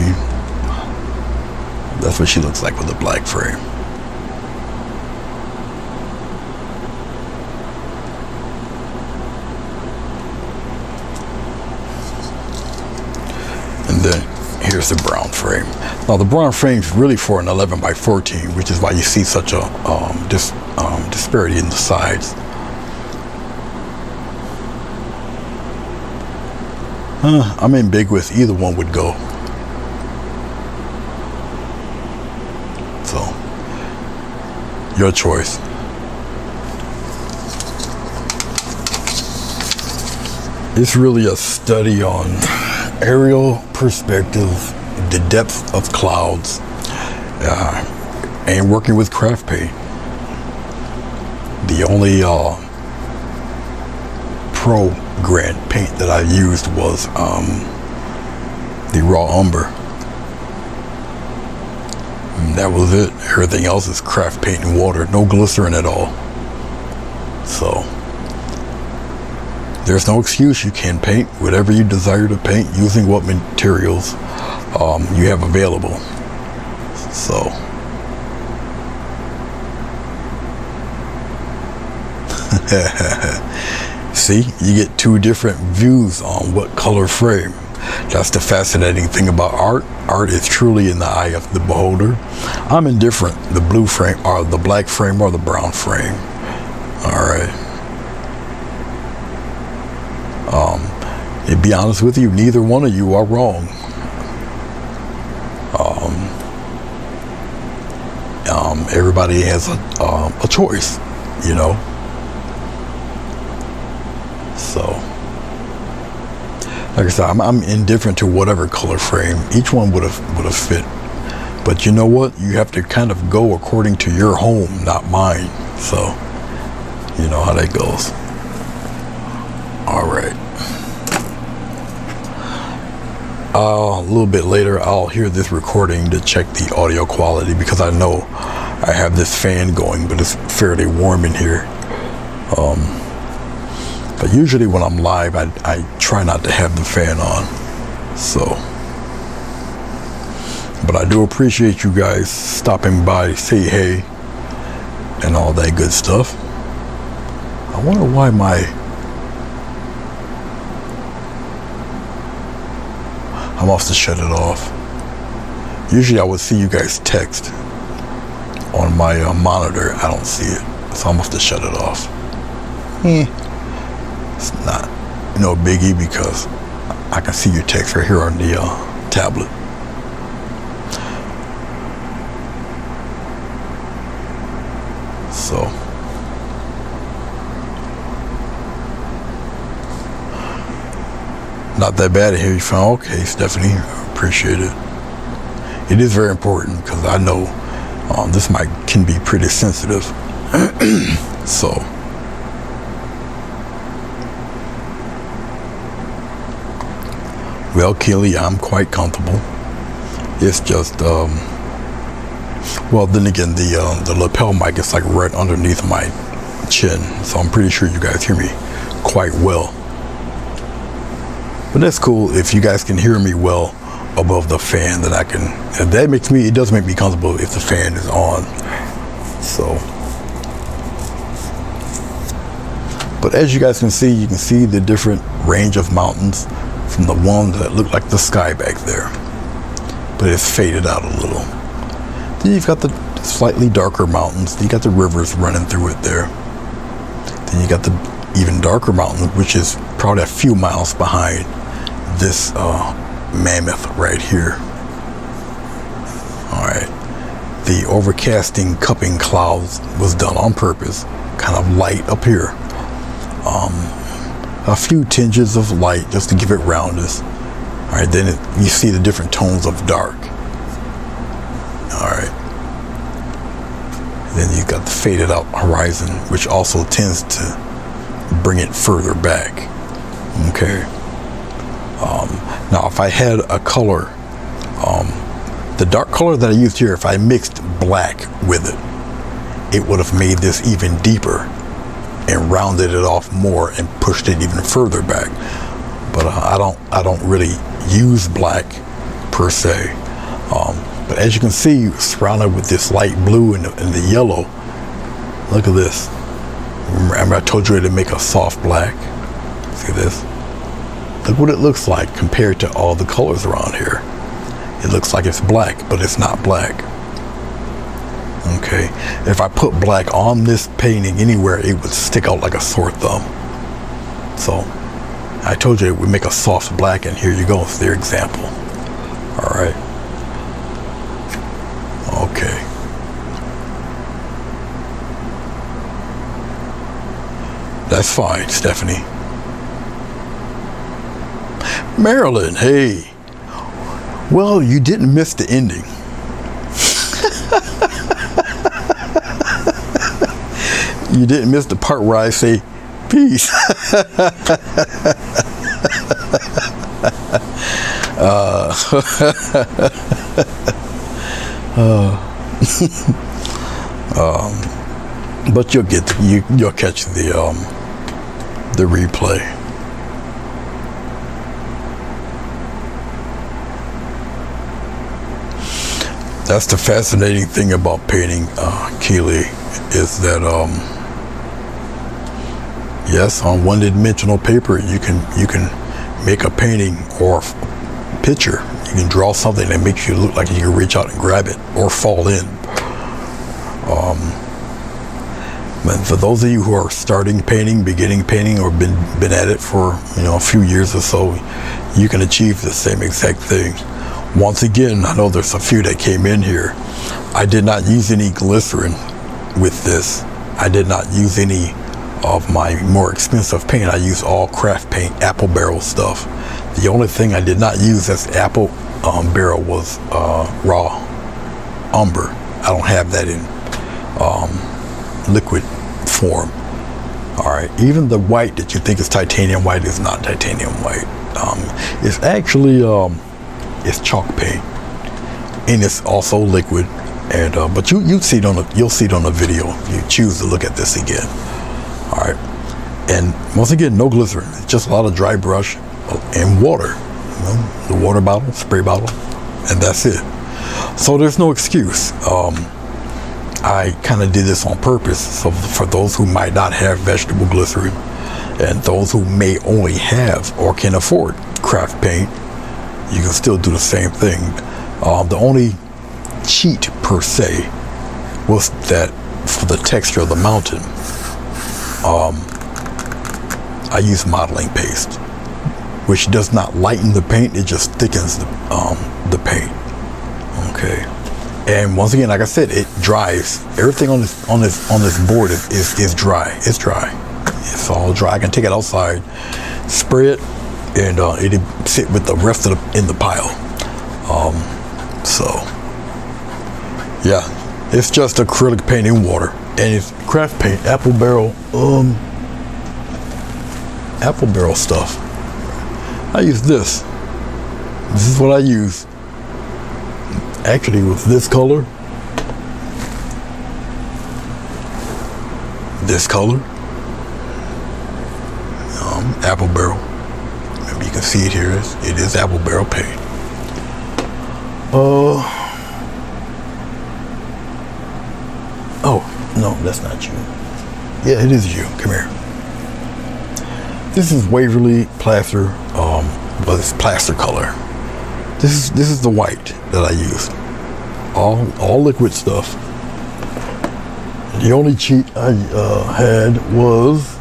A: That's what she looks like with a black frame. And then here's the brown frame. Now the brown frame is really for an 11 by 14, which is why you see such a disparity in the sides. I'm ambiguous. Either one would go. So, your choice. It's really a study on aerial perspective, the depth of clouds, and working with craft paint. The only pro grade paint that I used was the raw umber. And that was it. Everything else is craft paint and water, no glycerin at all. So there's no excuse. You can paint whatever you desire to paint using what materials you have available. So see, you get two different views on what color frame. That's the fascinating thing about art. Art is truly in the eye of the beholder. I'm indifferent, the blue frame or the black frame or the brown frame. All right. To be honest with you, neither one of you are wrong. Everybody has a choice, you know. So, like I said, I'm indifferent to whatever color frame. Each one would have fit. But you know what? You have to kind of go according to your home, not mine. So, you know how that goes. All right. A little bit later, I'll hear this recording to check the audio quality because I know I have this fan going, but it's fairly warm in here. But usually when I'm live, I try not to have the fan on. So, but I do appreciate you guys stopping by, say hey, and all that good stuff. I wonder why I must have shut it off. Usually I would see you guys text on my monitor. I don't see it, so I must have shut it off. It's not no biggie because I can see your text right here on the tablet. So not that bad. Here you found okay, Stephanie. Appreciate it. It is very important because I know this mic can be pretty sensitive. So well, Keely, I'm quite comfortable. It's just well, then again, the lapel mic is like right underneath my chin, so I'm pretty sure you guys hear me quite well. But that's cool. If you guys can hear me well above the fan, then I can. And that makes me. It does make me comfortable if the fan is on. So, but as you guys can see the different range of mountains from the ones that look like the sky back there, but it's faded out a little. Then you've got the slightly darker mountains. You got the rivers running through it there. Then you got the even darker mountain, which is probably a few miles behind this mammoth right here. All right. The overcasting cupping clouds was done on purpose, kind of light up here. A few tinges of light just to give it roundness. All right, then you see the different tones of dark. All right. Then you've got the faded out horizon, which also tends to bring it further back. Okay. Now if I had a color, the dark color that I used here, if I mixed black with it, it would have made this even deeper and rounded it off more and pushed it even further back. But I don't really use black per se. But as you can see, surrounded with this light blue and the yellow, look at this. Remember I told you to make a soft black? See this? Look what it looks like compared to all the colors around here. It looks like it's black, but it's not black. Okay, if I put black on this painting anywhere, it would stick out like a sore thumb. So I told you it would make a soft black, and here you go, it's their example. All right. Okay. That's fine, Stephanie. Marilyn, hey. Well, you didn't miss the ending. You didn't miss the part where I say, peace. But you'll catch the replay. That's the fascinating thing about painting, Keely, is that yes, on one-dimensional paper you can make a painting or picture. You can draw something that makes you look like you can reach out and grab it or fall in. But for those of you who are starting painting, beginning painting, or been at it for a few years or so, you can achieve the same exact thing. Once again, I know there's a few that came in here. I did not use any glycerin with this. I did not use any of my more expensive paint. I used all craft paint, apple barrel stuff. The only thing I did not use as apple barrel was raw umber. I don't have that in liquid form. All right, even the white that you think is titanium white is not titanium white. It's actually it's chalk paint, and it's also liquid. And but you'll see it on the video if you choose to look at this again. All right, and once again, no glycerin. It's just a lot of dry brush and water. The water bottle, spray bottle, and that's it. So there's no excuse. I kind of did this on purpose. So for those who might not have vegetable glycerin, and those who may only have or can afford craft paint, you can still do the same thing. The only cheat per se was that for the texture of the mountain, I use modeling paste, which does not lighten the paint, it just thickens the paint. Okay, and once again, like I said, it dries. Everything on this board is dry. It's dry. It's all dry. I can take it outside, spray it, and it'll sit with the rest of in the pile. So yeah, it's just acrylic paint in water, and it's craft paint, apple barrel stuff. I use this. This is what I use. Actually, with this color, apple barrel. Maybe you can see it here. It is apple barrel paint. Oh no, that's not you. Yeah, it is you. Come here. This is Waverly plaster, but it's plaster color. This is the white that I used. All liquid stuff. The only cheat I had was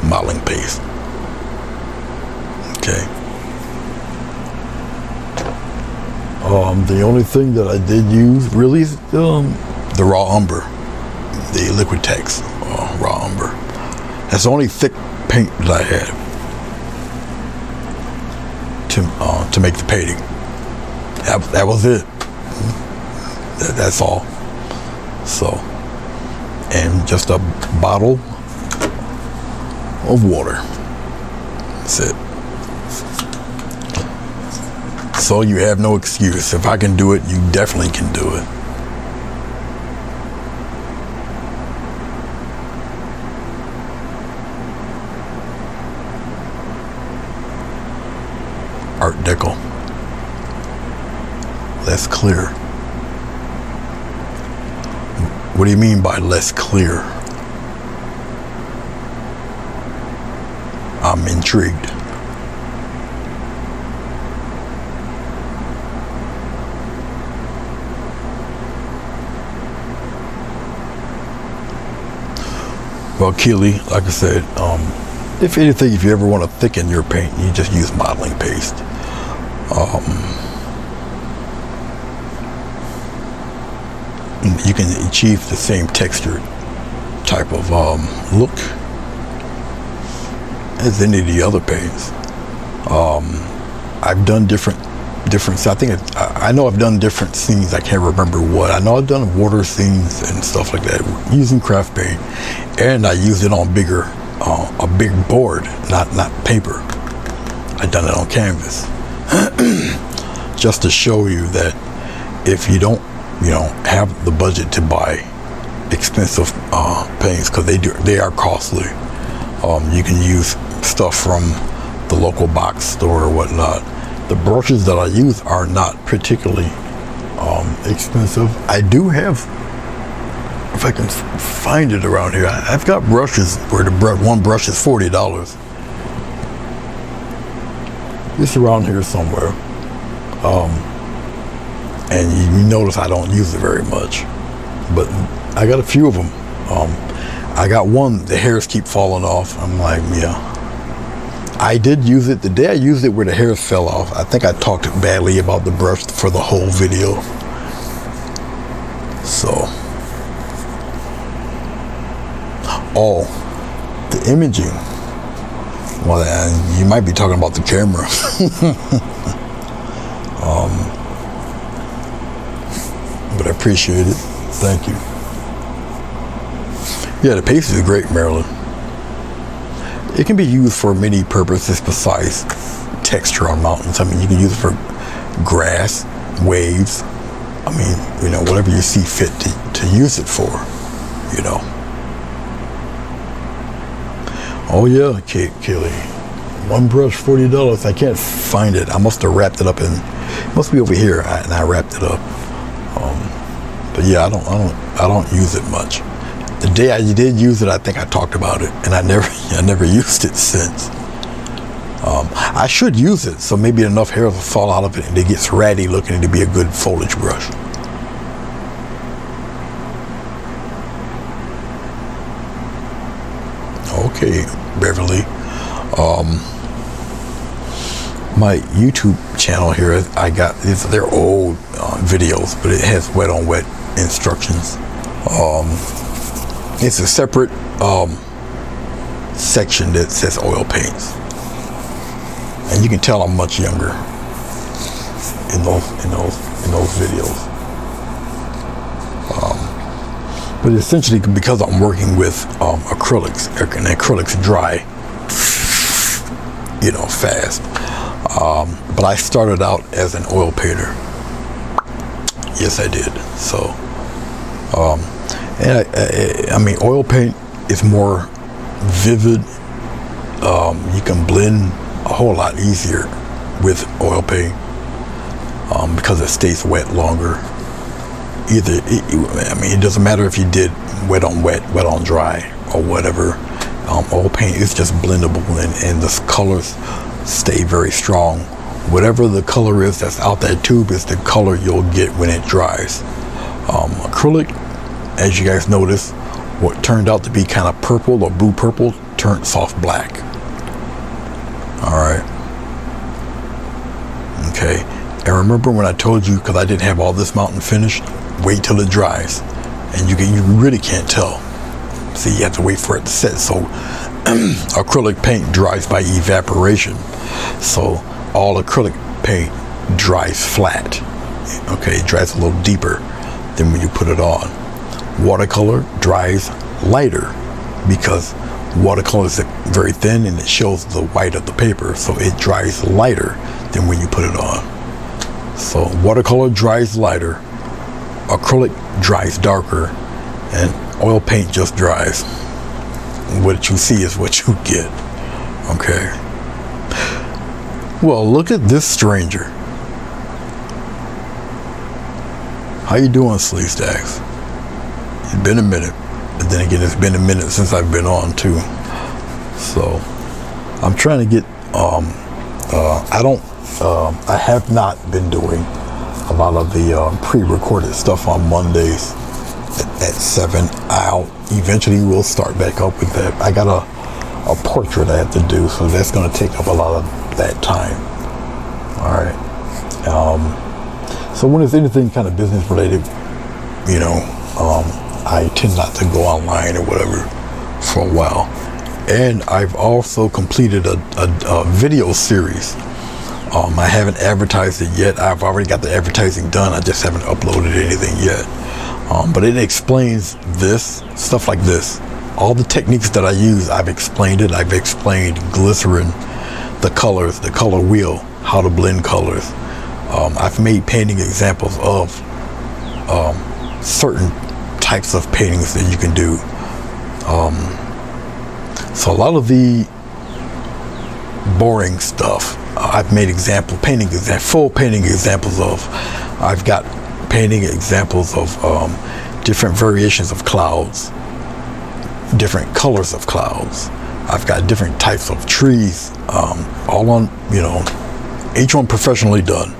A: modeling paste. Okay. The only thing that I did use really is the raw umber, the liquid text, raw umber. That's the only thick paint that I had to make the painting. That was it. That's all. So, and just a bottle of water. That's it. So you have no excuse. If I can do it, you definitely can do it. Art Deco. Less clear. What do you mean by less clear? I'm intrigued. Well, Keely, like I said, if anything, if you ever want to thicken your paint, you just use modeling paste. You can achieve the same texture type of look as any of the other paints. I've done different. I know I've done different scenes. I can't remember what. I know I've done water scenes and stuff like that using craft paint, and I used it on a big board, not paper. I done it on canvas, just to show you that if you don't, have the budget to buy expensive paints, because they are costly. You can use stuff from the local box store or whatnot. The brushes that I use are not particularly expensive. I do have, if I can find it around here, I've got brushes where one brush is $40. It's around here somewhere. And you notice I don't use it very much, but I got a few of them. I got one, the hairs keep falling off. I'm like, yeah. I did use it, the day I used it where the hairs fell off, I think I talked badly about the brush for the whole video. So, the imaging. Well, you might be talking about the camera. But I appreciate it. Thank you. Yeah, the paste is great, Marilyn. It can be used for many purposes besides texture on mountains. I mean, you can use it for grass, waves. I mean, whatever you see fit to use it for, Oh yeah, Kelly. One brush, $40. I can't find it. I must have wrapped it up it must be over here, and I wrapped it up. But yeah, I don't use it much. The day I did use it, I think I talked about it, and I never used it since. I should use it, so maybe enough hair will fall out of it and it gets ratty looking to be a good foliage brush. Okay, Beverly. My YouTube channel here, I got they're old videos, but it has wet on wet instructions. It's a separate section that says oil paints, and you can tell I'm much younger in those videos. But essentially, because I'm working with acrylics, and acrylics dry, fast. But I started out as an oil painter. Yes, I did. So, and I mean, oil paint is more vivid. You can blend a whole lot easier with oil paint because it stays wet longer. It doesn't matter if you did wet on wet, wet on dry, or whatever. Oil paint is just blendable, and the colors stay very strong. Whatever the color is that's out that tube is the color you'll get when it dries. Acrylic, as you guys notice, what turned out to be kind of purple or blue purple turned soft black. All right. Okay. And remember when I told you, because I didn't have all this mountain finished, wait till it dries, and you really can't tell. See, you have to wait for it to set. So acrylic paint dries by evaporation. So all acrylic paint dries flat. Okay, it dries a little deeper than when you put it on. Watercolor dries lighter because watercolor is very thin and it shows the white of the paper, so it dries lighter than when you put it on. So watercolor dries lighter, acrylic dries darker, and oil paint just dries. What you see is what you get. Okay. Well, look at this stranger. How you doing, Sleeve Stacks? It's been a minute. But then again, it's been a minute since I've been on too. So I'm trying to get I have not been doing a lot of the pre-recorded stuff on Mondays at 7. I'll eventually will start back up with that. I got a portrait I have to do, so that's going to take up a lot of that time. All right. So when it's anything kind of business related, you know, I tend not to go online or whatever for a while. And I've also completed a video series. I haven't advertised it yet. I've already got the advertising done. I just haven't uploaded anything yet. But it explains this, stuff like this. All the techniques that I use, I've explained it. I've explained glycerin, the colors, the color wheel, how to blend colors. I've made painting examples of certain types of paintings that you can do. So a lot of the boring stuff, I've made full painting examples of. I've got painting examples of different variations of clouds, different colors of clouds. I've got different types of trees, all on, you know, each one professionally done.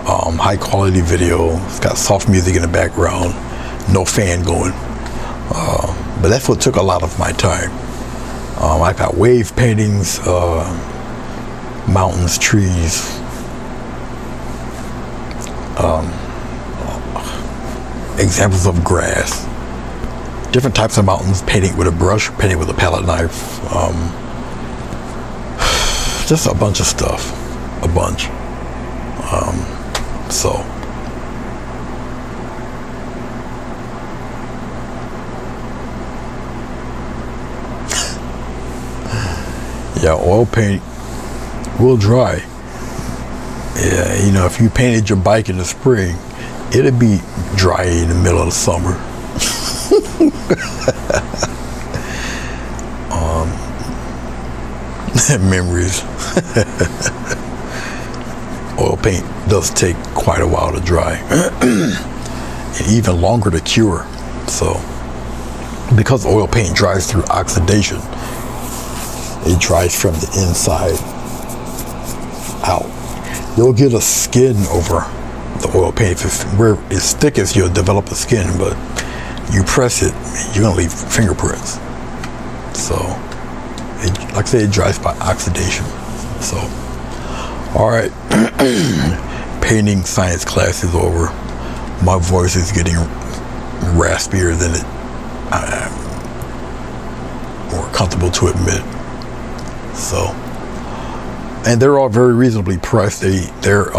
A: High quality video. It's got soft music in the background, no fan going. But that's what took a lot of my time. I've got wave paintings, mountains, trees, examples of grass, different types of mountains, painting with a brush, painting with a palette knife, just a bunch of stuff, a bunch. So yeah, oil paint will dry. Yeah, you know, if you painted your bike in the spring, it'll be dry in the middle of the summer. Memories. Oil paint does take quite a while to dry and even longer to cure. So because oil paint dries through oxidation, it dries from the inside out. You'll get a skin over the oil paint. Where it's thickest, you'll develop a skin, but you press it, you're gonna leave fingerprints. So like I said, it dries by oxidation. So all right. Painting science class is over. My voice is getting raspier than I'm more comfortable to admit. So, and they're all very reasonably priced. They're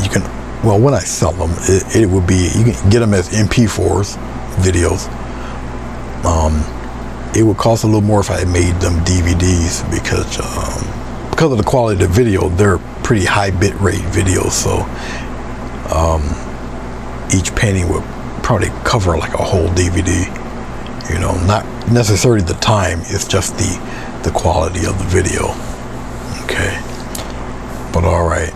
A: you can, well, when I sell them, it would be, you can get them as MP4s, videos. It would cost a little more if I made them DVDs because of the quality of the video. They're pretty high bit rate videos, so each painting would probably cover like a whole DVD. You know, not necessarily the time, it's just the quality of the video. Okay, but all right,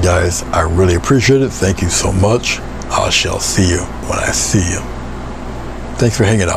A: guys, I really appreciate it. Thank you so much. I shall see you when I see you. Thanks for hanging out.